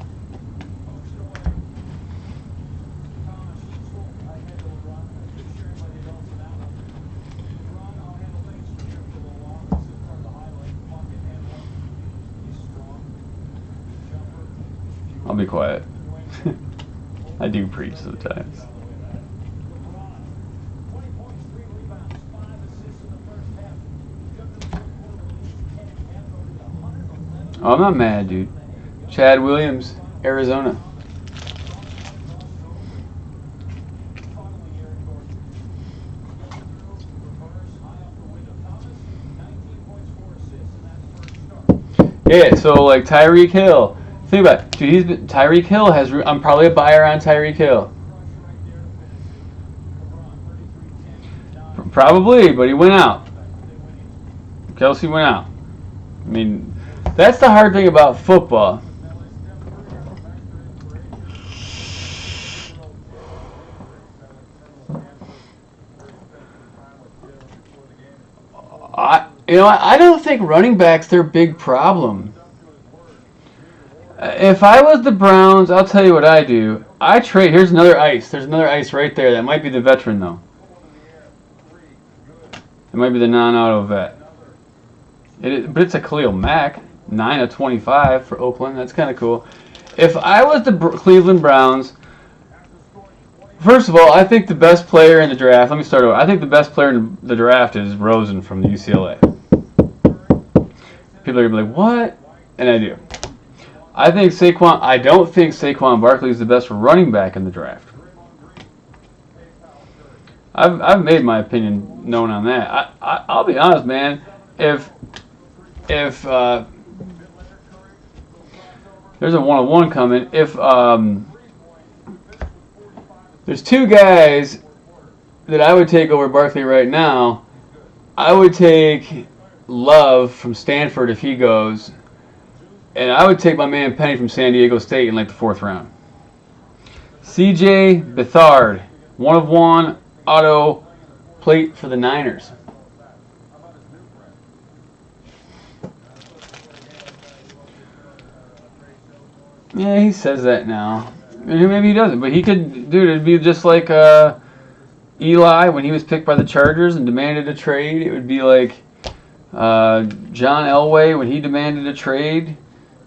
I'll be quiet. I do preach sometimes. Oh, I'm not mad, dude. Chad Williams, Arizona. Yeah, so like Tyreek Hill. Think about it. Dude, Tyreek Hill has. I'm probably a buyer on Tyreek Hill. Probably, but he went out. Kelsey went out. I mean, that's the hard thing about football. I don't think running back's their big problem. If I was the Browns, I'll tell you what I do. I trade. Here's another ice. There's another ice right there. That might be the veteran, though. It might be the non-auto vet. But it's a Khalil Mack. 9 of 25 for Oakland. That's kind of cool. If I was the Cleveland Browns, first of all, I think the best player in the draft, let me start over. I think the best player in the draft is Rosen from the UCLA. People are going to be like, what? And I do. I don't think Saquon Barkley is the best running back in the draft. I've made my opinion known on that. I'll be honest, man. If There's a 1-on-1 coming. If there's two guys that I would take over Barkley right now, I would take Love from Stanford if he goes, and I would take my man Penny from San Diego State in like the 4th round. C.J. Beathard, 1-of-1 auto plate for the Niners. Yeah, he says that now. Maybe he doesn't, but he could, dude, it'd be just like Eli when he was picked by the Chargers and demanded a trade. It would be like John Elway when he demanded a trade.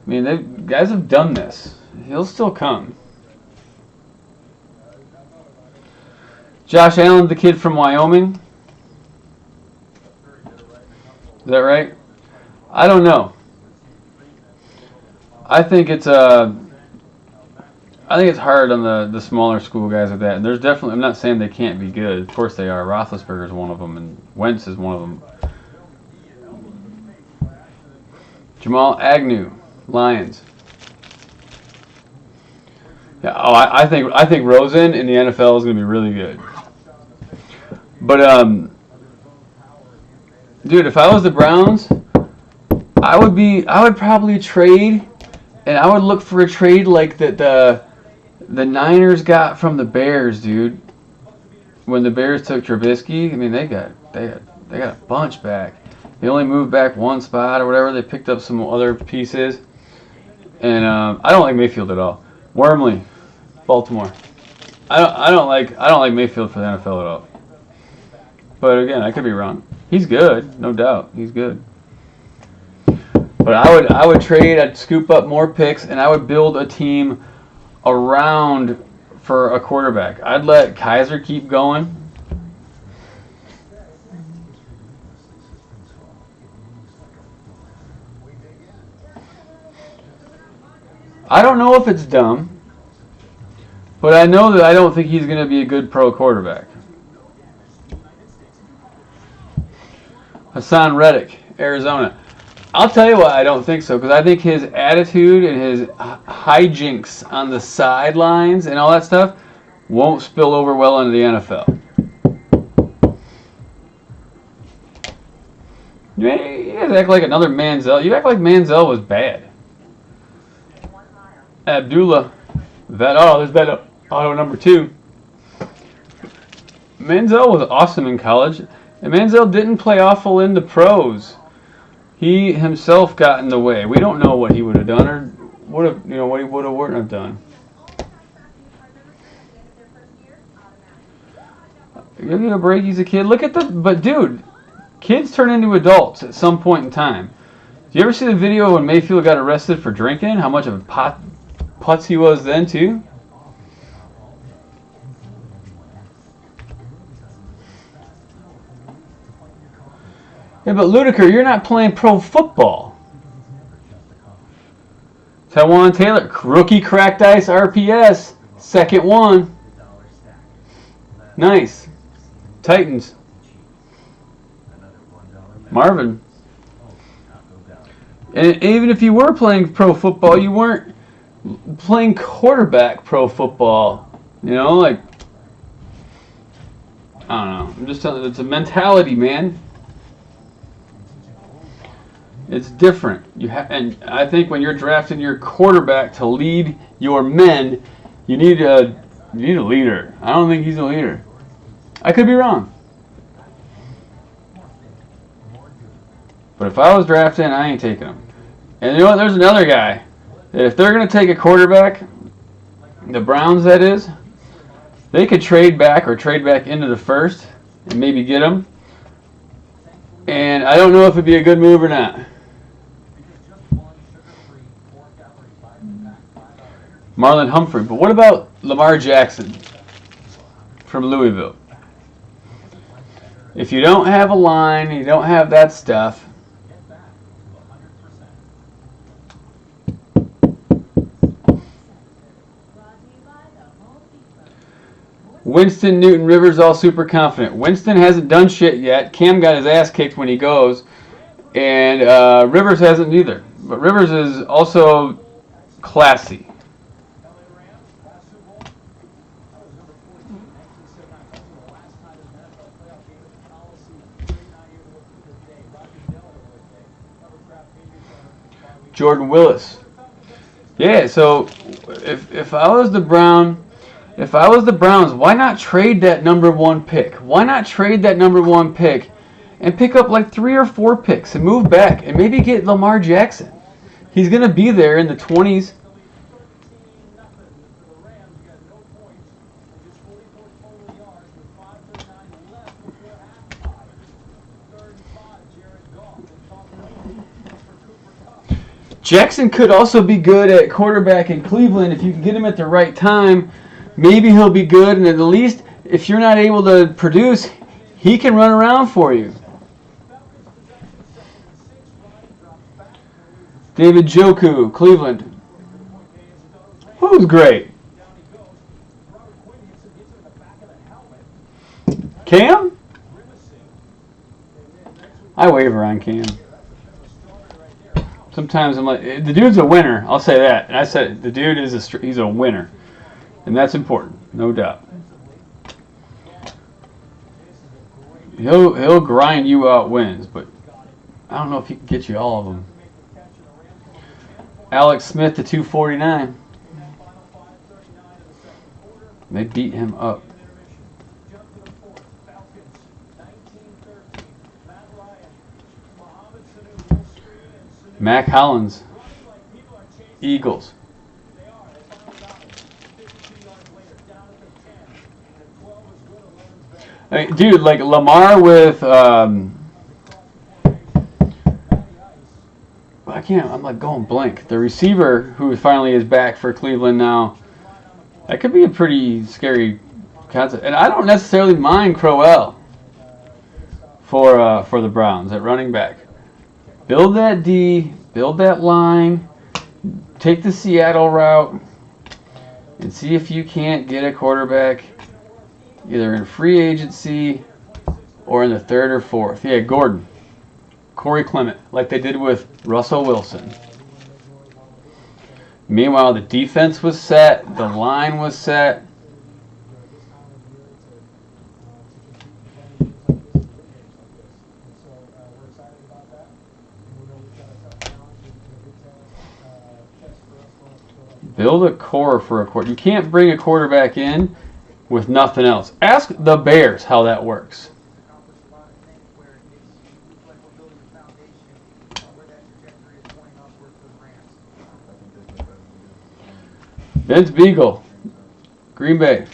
I mean, guys have done this. He'll still come. Josh Allen, the kid from Wyoming. Is that right? I don't know. I think it's hard on the smaller school guys like that. And there's definitely, I'm not saying they can't be good. Of course they are. Roethlisberger is one of them, and Wentz is one of them. Jamal Agnew, Lions. Yeah, I think Rosen in the NFL is going to be really good. But dude, if I was the Browns, I would probably trade, and I would look for a trade like the Niners got from the Bears, dude. When the Bears took Trubisky, I mean they got a bunch back. They only moved back one spot or whatever. They picked up some other pieces, and I don't like Mayfield at all. Wormley, Baltimore. I don't like Mayfield for the NFL at all. But again, I could be wrong. He's good, no doubt. He's good. But I would trade. I'd scoop up more picks, and I would build a team around for a quarterback. I'd let Kaiser keep going. I don't know if it's dumb, but I know that I don't think he's going to be a good pro quarterback. Hassan Reddick, Arizona. I'll tell you why I don't think so, because I think his attitude and his hijinks on the sidelines and all that stuff won't spill over well into the NFL. You guys act like another Manziel. You act like Manziel was bad. Abdullah, there's Vet Auto number 2. Manziel was awesome in college, and Manziel didn't play awful in the pros. He himself got in the way. We don't know what he would have done, or what he would have wouldn't have done. Give you a break. He's a kid. But dude, kids turn into adults at some point in time. Do you ever see the video when Mayfield got arrested for drinking? How much of a putz he was then too? Yeah, but Ludiker, you're not playing pro football. Taiwan Taylor, rookie cracked ice RPS, second one. Nice. Titans. Marvin. And even if you were playing pro football, you weren't playing quarterback pro football. You know, like, I don't know. I'm just telling you, it's a mentality, man. It's different. And I think when you're drafting your quarterback to lead your men, you need a leader. I don't think he's a leader. I could be wrong. But if I was drafting, I ain't taking him. And you know what? There's another guy that if they're going to take a quarterback, the Browns that is, they could trade back into the first and maybe get him. And I don't know if it'd be a good move or not. Marlon Humphrey. But what about Lamar Jackson from Louisville? If you don't have a line, you don't have that stuff. Winston, Newton, Rivers all super confident. Winston hasn't done shit yet. Cam got his ass kicked when he goes. And Rivers hasn't either. But Rivers is also Classy. Jordan Willis. Yeah, so if I was the Browns, why not trade that number 1 pick? Why not trade that number 1 pick and pick up like 3 or 4 picks and move back and maybe get Lamar Jackson? He's going to be there in the 20s. Jackson could also be good at quarterback in Cleveland if you can get him at the right time. Maybe he'll be good, and at least if you're not able to produce, he can run around for you. David Njoku, Cleveland. Who's great? Cam? I waver on Cam. Sometimes I'm like, the dude's a winner. I'll say that. And I said the dude he's a winner, and that's important, no doubt. He'll grind you out wins, but I don't know if he can get you all of them. Alex Smith to 249. They beat him up. Mac Hollins, Eagles. I mean, dude, like Lamar with I'm like going blank. The receiver who finally is back for Cleveland now. That could be a pretty scary concept. And I don't necessarily mind Crowell for the Browns at running back. Build that D, build that line, take the Seattle route, and see if you can't get a quarterback either in free agency or in the 3rd or 4th. Yeah, Gordon, Corey Clement, like they did with Russell Wilson. Meanwhile, the defense was set, the line was set. Build a core for a quarter. You can't bring a quarterback in with nothing else. Ask the Bears how that works. Vince Beagle, Green Bay.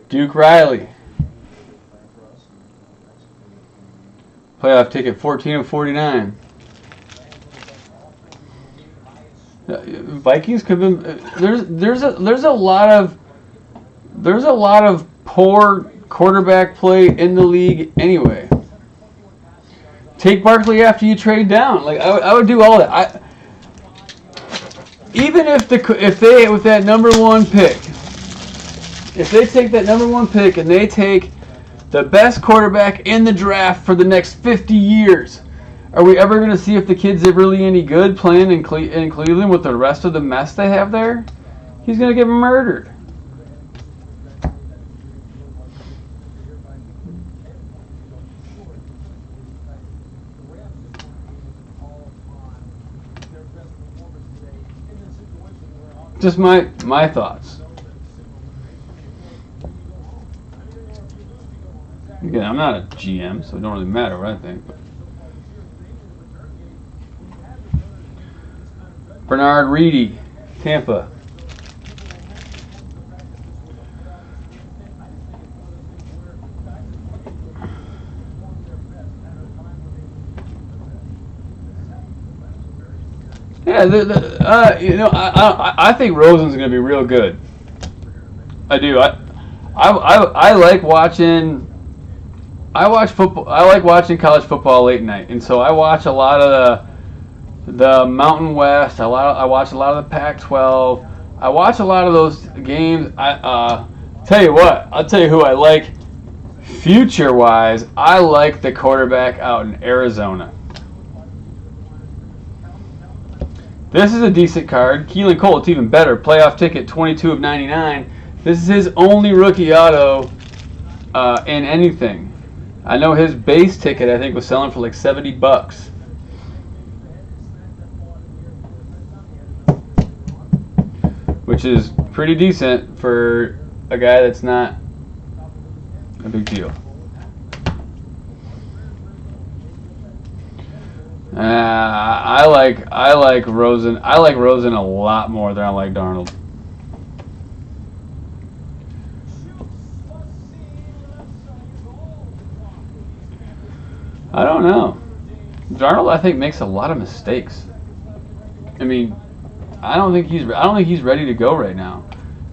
Duke Riley. Playoff ticket 14 of 49. Vikings could have been. There's a lot of poor quarterback play in the league anyway. Take Barkley after you trade down. Like I would do all that. Even if they with that number 1 pick. If they take that number 1 pick and they take the best quarterback in the draft for the next 50 years, are we ever going to see if the kid's really any good playing in Cleveland with the rest of the mess they have there? He's going to get murdered. Just my thoughts. Again, I'm not a GM, so it don't really matter what I think. But Bernard Reedy, Tampa. Yeah, I think Rosen's going to be real good. I do. I like watching. I watch football. I like watching college football late night, and so I watch a lot of the Mountain West. I watch a lot of the Pac-12. I watch a lot of those games. Tell you what, I'll tell you who I like. Future-wise, I like the quarterback out in Arizona. This is a decent card. Keelan Cole, it's even better. Playoff ticket, 22 of 99. This is his only rookie auto in anything. I know his base ticket, I think, was selling for like $70. Which is pretty decent for a guy that's not a big deal. I like Rosen. I like Rosen a lot more than I like Darnold. I don't know. Darnold, I think, makes a lot of mistakes. I mean, I don't think he's ready to go right now,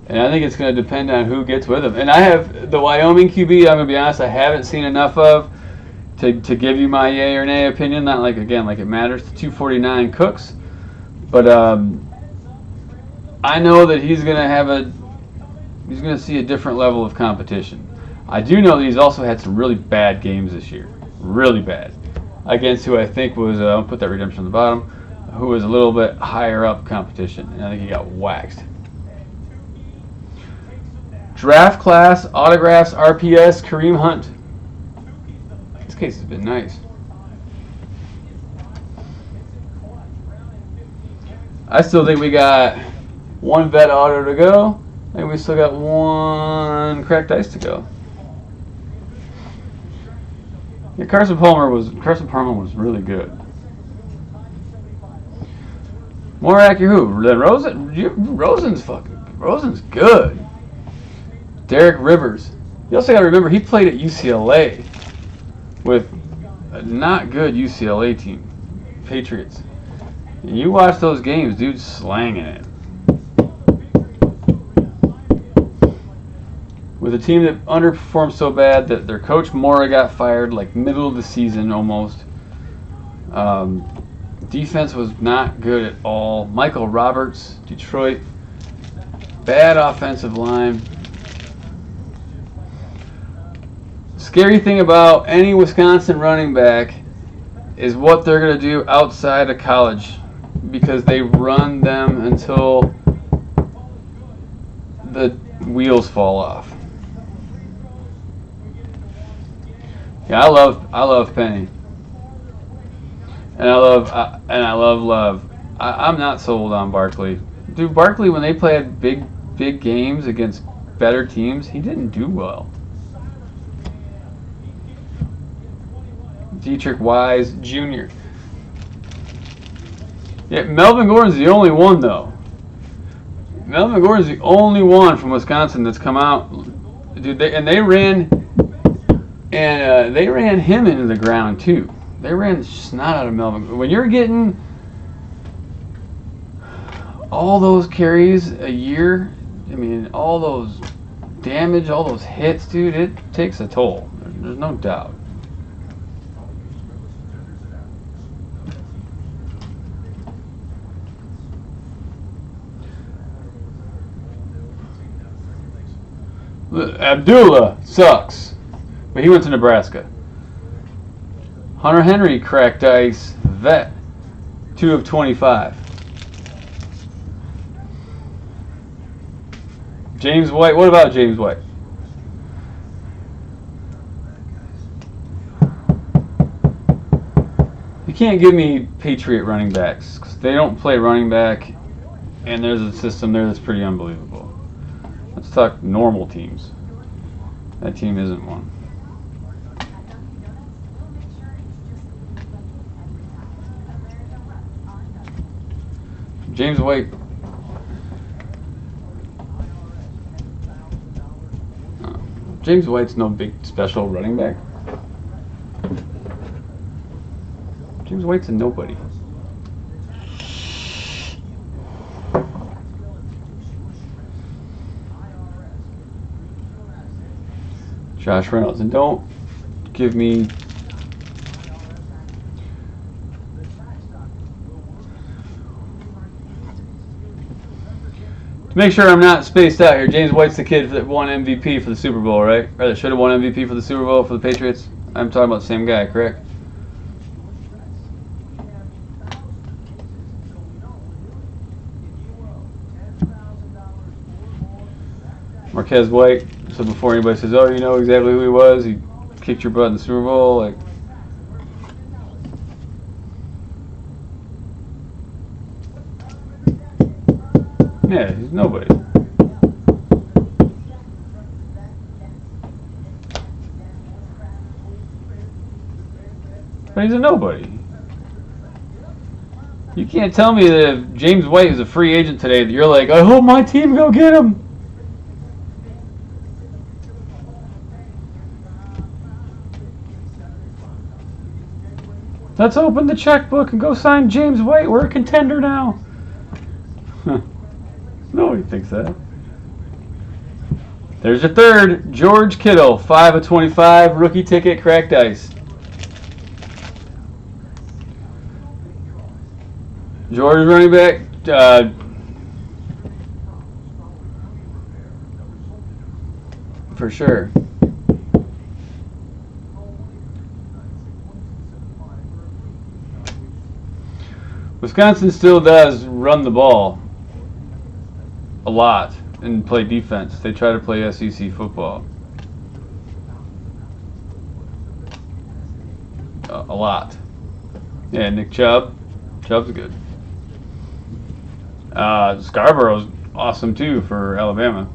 and I think it's going to depend on who gets with him. And I have the Wyoming QB. I'm going to be honest, I haven't seen enough of to give you my yay or nay opinion. Not like it matters. 249 Cooks, but I know that he's going to see a different level of competition. I do know that he's also had some really bad games this year, really bad, against who I think was I'll put that redemption on the bottom. Who was a little bit higher up competition, and I think he got waxed. Draft class, autographs, RPS, Kareem Hunt. This case has been nice. I still think we got one vet auto to go, and we still got one cracked ice to go. Yeah, Carson Palmer was really good. More accurate who? Than Rosen? Rosen's good. Derek Rivers. You also got to remember he played at UCLA with a not good UCLA team, Patriots. And you watch those games, dude's slanging it. With a team that underperformed so bad that their coach Mora got fired like middle of the season almost. Defense was not good at all. Michael Roberts, Detroit. Bad offensive line. Scary thing about any Wisconsin running back is what they're going to do outside of college, because they run them until the wheels fall off. Yeah, I love Penny. And I love Love. I'm not sold on Barkley. Dude, Barkley, when they played big games against better teams, he didn't do well. Dietrich Wise Jr. Yeah, Melvin Gordon's the only one, though. Melvin Gordon's the only one from Wisconsin that's come out. Dude, they ran him into the ground, too. They ran the snot out of Melvin. When you're getting all those carries a year, I mean, all those damage, all those hits, dude, it takes a toll. There's no doubt. Abdullah sucks, but he went to Nebraska. Hunter Henry cracked ice, vet, 2 of 25. James White, what about James White? You can't give me Patriot running backs, because they don't play running back, and there's a system there that's pretty unbelievable. Let's talk normal teams. That team isn't one. James White. James White's no big special running back. James White's a nobody. Josh Reynolds. And don't give me Make sure I'm not spaced out here. James White's the kid that won MVP for the Super Bowl, right? Or that should have won MVP for the Super Bowl for the Patriots. I'm talking about the same guy, correct? Marquez White. So before anybody says, "Oh, you know exactly who he was. He kicked your butt in the Super Bowl," like. Yeah, he's nobody. But he's a nobody. You can't tell me that if James White is a free agent today that you're like, I hope my team go get him. Let's open the checkbook and go sign James White. We're a contender now. Nobody thinks that. There's your third, George Kittle, 5 of 25, rookie ticket, cracked ice. George running back, for sure. Wisconsin still does run the ball a lot and play defense. They try to play SEC football a lot. Yeah, Nick Chubb. Chubb's good. Scarborough's awesome too for Alabama.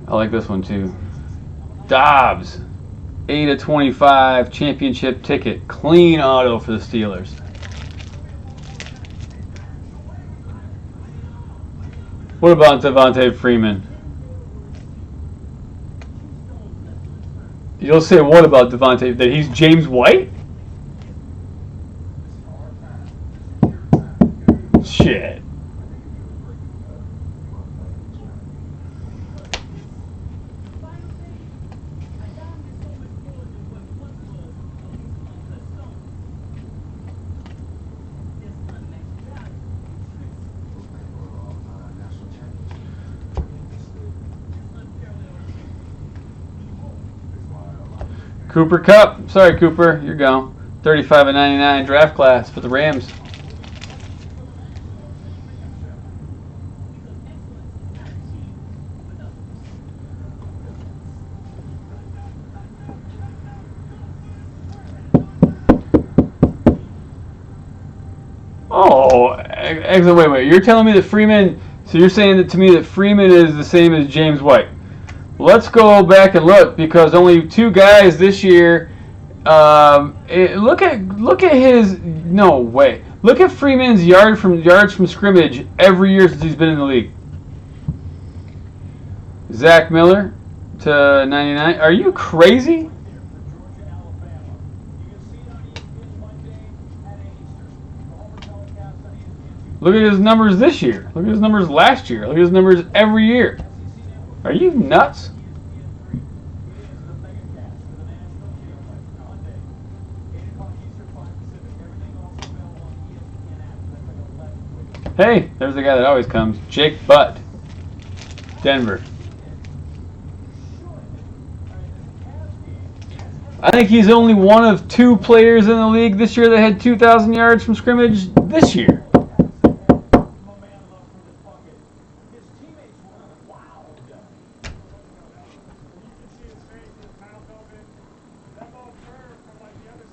I like this one too. Dobbs, 8 of 25, championship ticket, clean auto for the Steelers. What about Devontae Freeman? You'll say what about Devontae? That he's James White? Shit. Cooper Kupp. Sorry, Cooper. You're gone. 35 of 99 draft class for the Rams. Oh, wait. You're telling me that Freeman, so you're saying that to me that Freeman is the same as James White. Let's go back and look because only two guys this year. Look at his. No way. Look at Freeman's yards from scrimmage every year since he's been in the league. Zach Miller to 99. Are you crazy? Look at his numbers this year. Look at his numbers last year. Look at his numbers every year. Are you nuts? Hey, there's the guy that always comes. Jake Butt, Denver. I think he's only one of two players in the league this year that had 2,000 yards from scrimmage this year.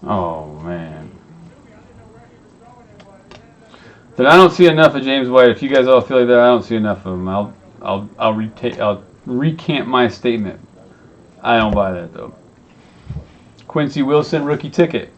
Oh man. Then I don't see enough of James White. If you guys all feel like that, I don't see enough of him. I'll recant my statement. I don't buy that though. Quincy Wilson rookie ticket.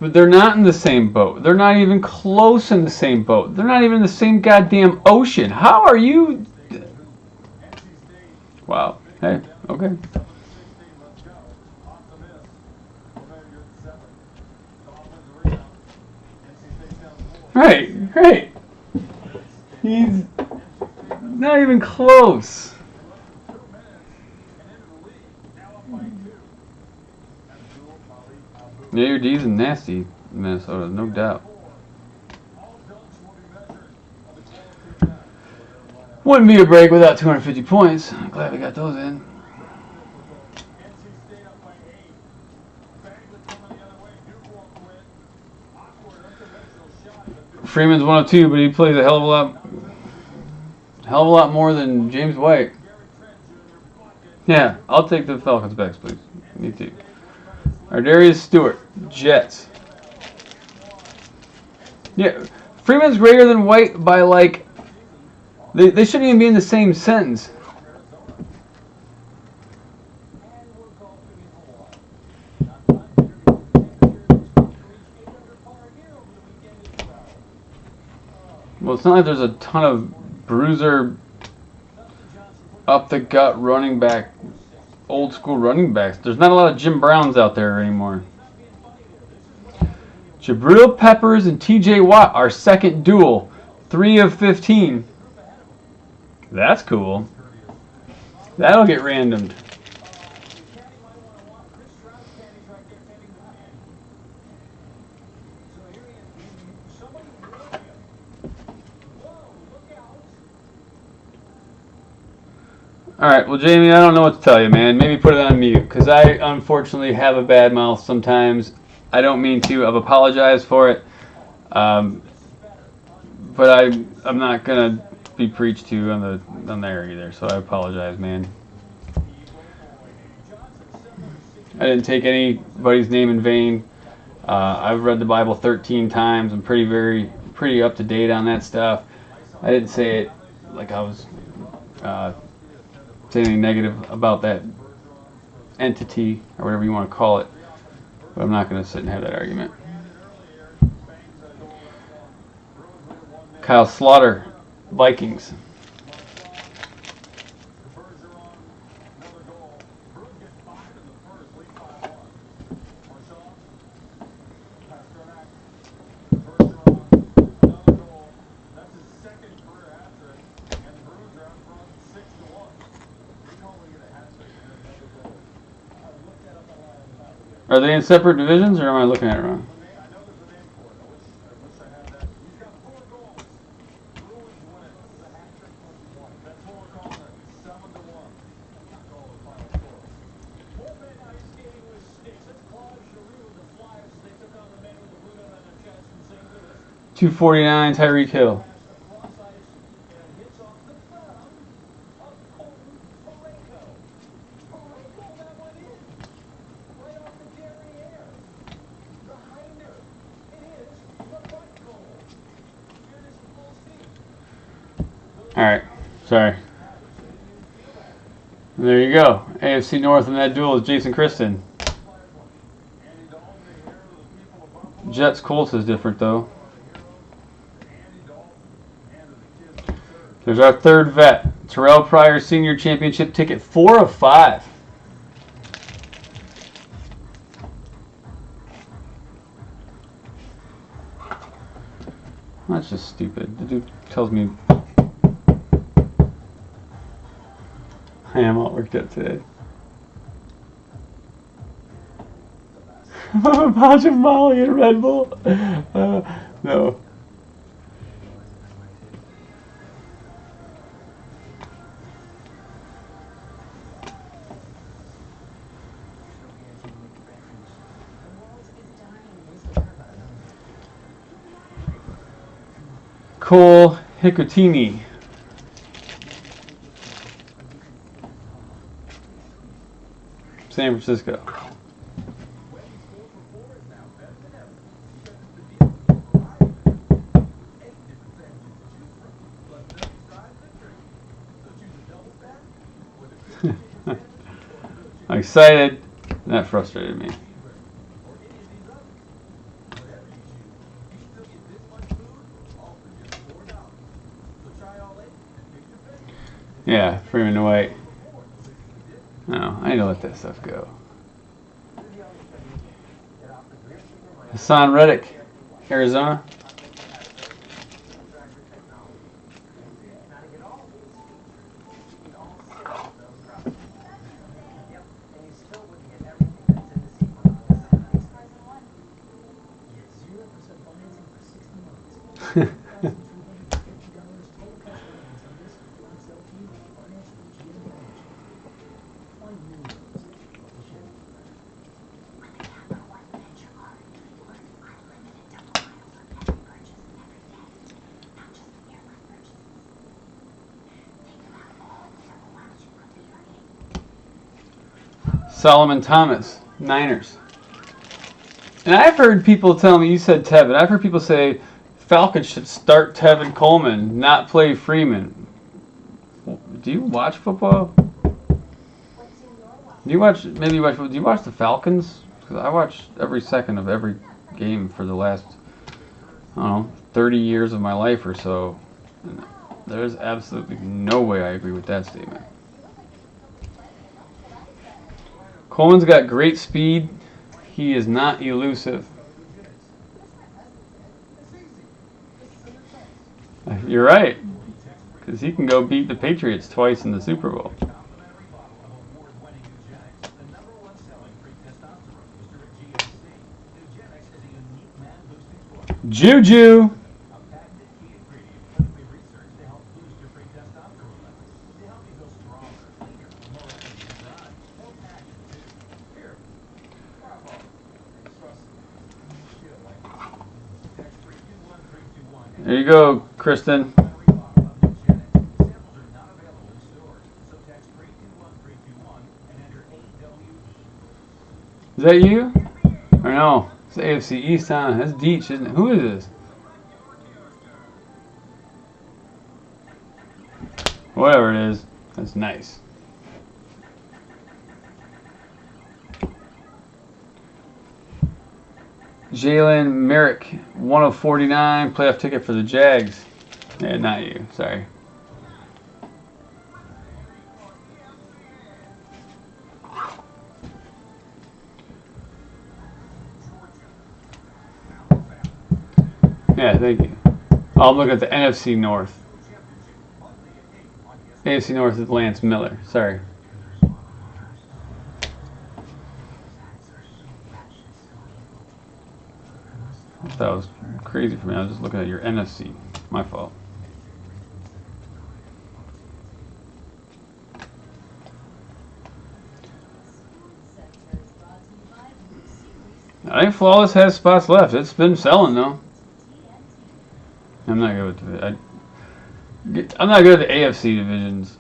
But they're not in the same boat. They're not even close in the same boat. They're not even in the same goddamn ocean. How are you? Wow. Hey, okay. Right, right. He's not even close. Yeah, your D's and nasty, Minnesota, no doubt. Wouldn't be a break without 250 points. I'm glad we got those in. Freeman's 102, but he plays a hell of a lot more than James White. Yeah, I'll take the Falcons backs, please. Me too. Ardarius Stewart, Jets. Yeah, Freeman's greater than White by like. They shouldn't even be in the same sentence. Well, it's not like there's a ton of bruiser, up the gut running back, old school running backs. There's not a lot of Jim Browns out there anymore. Jabril Peppers and TJ Watt, our second duel. 3 of 15. That's cool. That'll get randomed. Alright, well, Jamie, I don't know what to tell you, man. Maybe put it on mute, because I unfortunately have a bad mouth sometimes. I don't mean to. I've apologized for it. But I'm not going to be preached to on there either, so I apologize, man. I didn't take anybody's name in vain. I've read the Bible 13 times. I'm pretty up to date on that stuff. I didn't say it like I was saying anything negative about that entity or whatever you want to call it. But I'm not going to sit and have that argument. Kyle Slaughter, Vikings. Are they in separate divisions, or am I looking at it wrong? $249, Tyreek Hill. Alright, sorry. There you go. AFC North in that duel is Jason Kristen. Jets Colts is different though. There's our third vet. Terrell Pryor Senior Championship ticket, 4 of 5. That's just stupid. The dude tells me I am all worked up today. A pouch of Molly and Red Bull. No. Cole Hicotini. San Francisco. I'm excited. That frustrated me. Yeah, Freeman and White. No, I need to let that stuff go. Hassan Reddick, Arizona. Solomon Thomas, Niners. And I've heard people tell me, you said Tevin, I've heard people say Falcons should start Tevin Coleman, not play Freeman. Do you watch football? Do you watch the Falcons? Because I watch every second of every game for the last, I don't know, 30 years of my life or so. And there's absolutely no way I agree with that statement. Coleman's got great speed. He is not elusive. You're right. Because he can go beat the Patriots twice in the Super Bowl. Juju. There you go, Kristen. Is that you? Or no? It's AFC East, huh? That's Deech, isn't it? Who is this? Whatever it is, that's nice. Jalen Merrick, 1 of 49, playoff ticket for the Jags. Yeah, not you, sorry. Yeah, thank you. Oh, I'm looking at the NFC North. AFC North is Lance Miller, sorry. That was crazy for me. I was just looking at your NFC. My fault. I think Flawless has spots left. It's been selling though. I'm not good with I'm not good at the AFC divisions.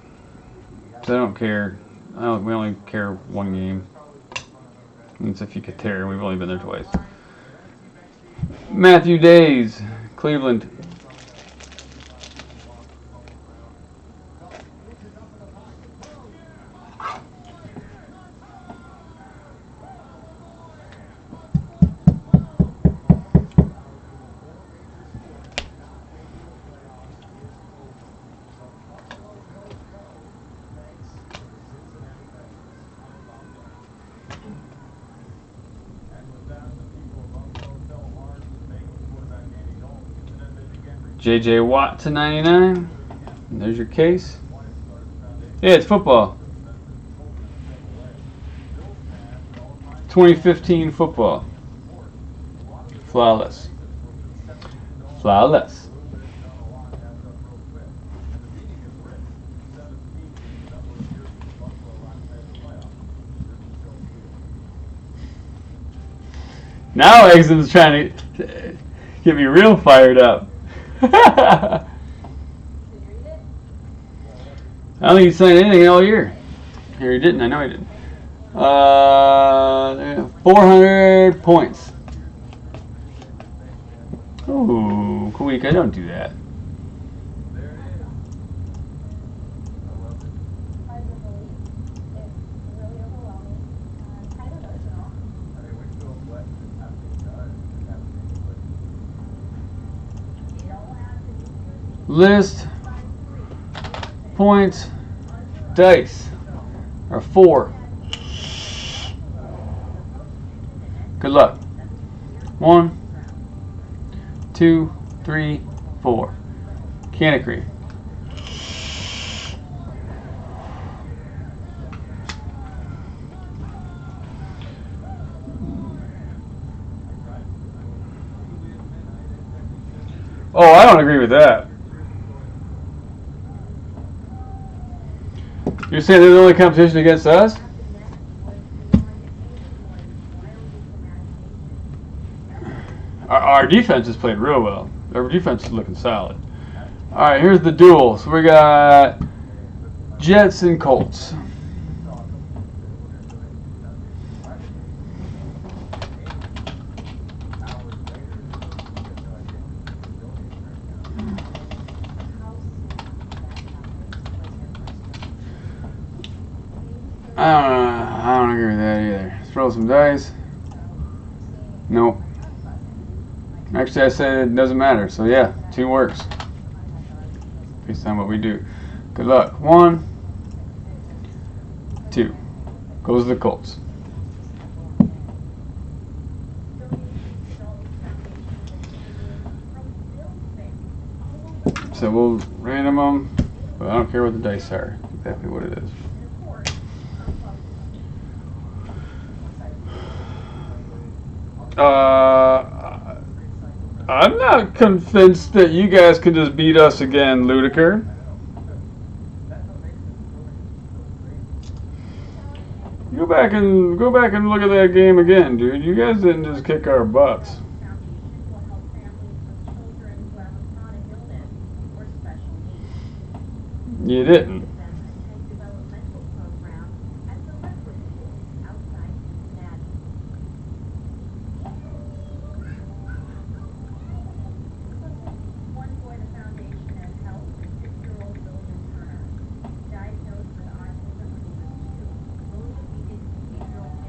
So I don't care. We only care one game. It's if you could tear. We've only been there twice. Matthew Days, Cleveland. J.J. Watt to 99. And there's your case. Yeah, it's football. 2015 football. Flawless. Flawless. Now Exum's trying to get me real fired up. I don't think he signed anything all year. Here he didn't. I know he didn't. 400 points. Ooh, Kuik, I don't do that. List points dice are 4. Good luck. 1, 2, 3, 4. Can't agree. Oh, I don't agree with that. You're saying they're the only competition against us? Our defense has played real well. Our defense is looking solid. All right, here's the duel. So we got Jets and Colts. I don't agree with that either. Throw some dice. Nope. Actually, I said it doesn't matter. So yeah, 2 works. Based on what we do. Good luck. 1, 2. Goes the Colts. So we'll random them, but I don't care what the dice are. Exactly what it is. I'm not convinced that you guys can just beat us again, Ludiker. Go back and look at that game again, dude. You guys didn't just kick our butts. You didn't.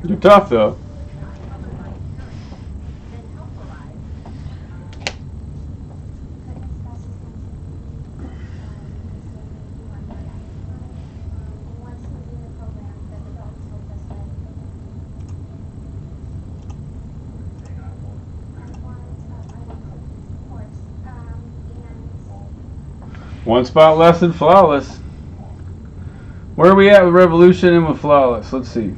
You're tough, though. One spot less than Flawless. Where are we at with Revolution and with Flawless? Let's see.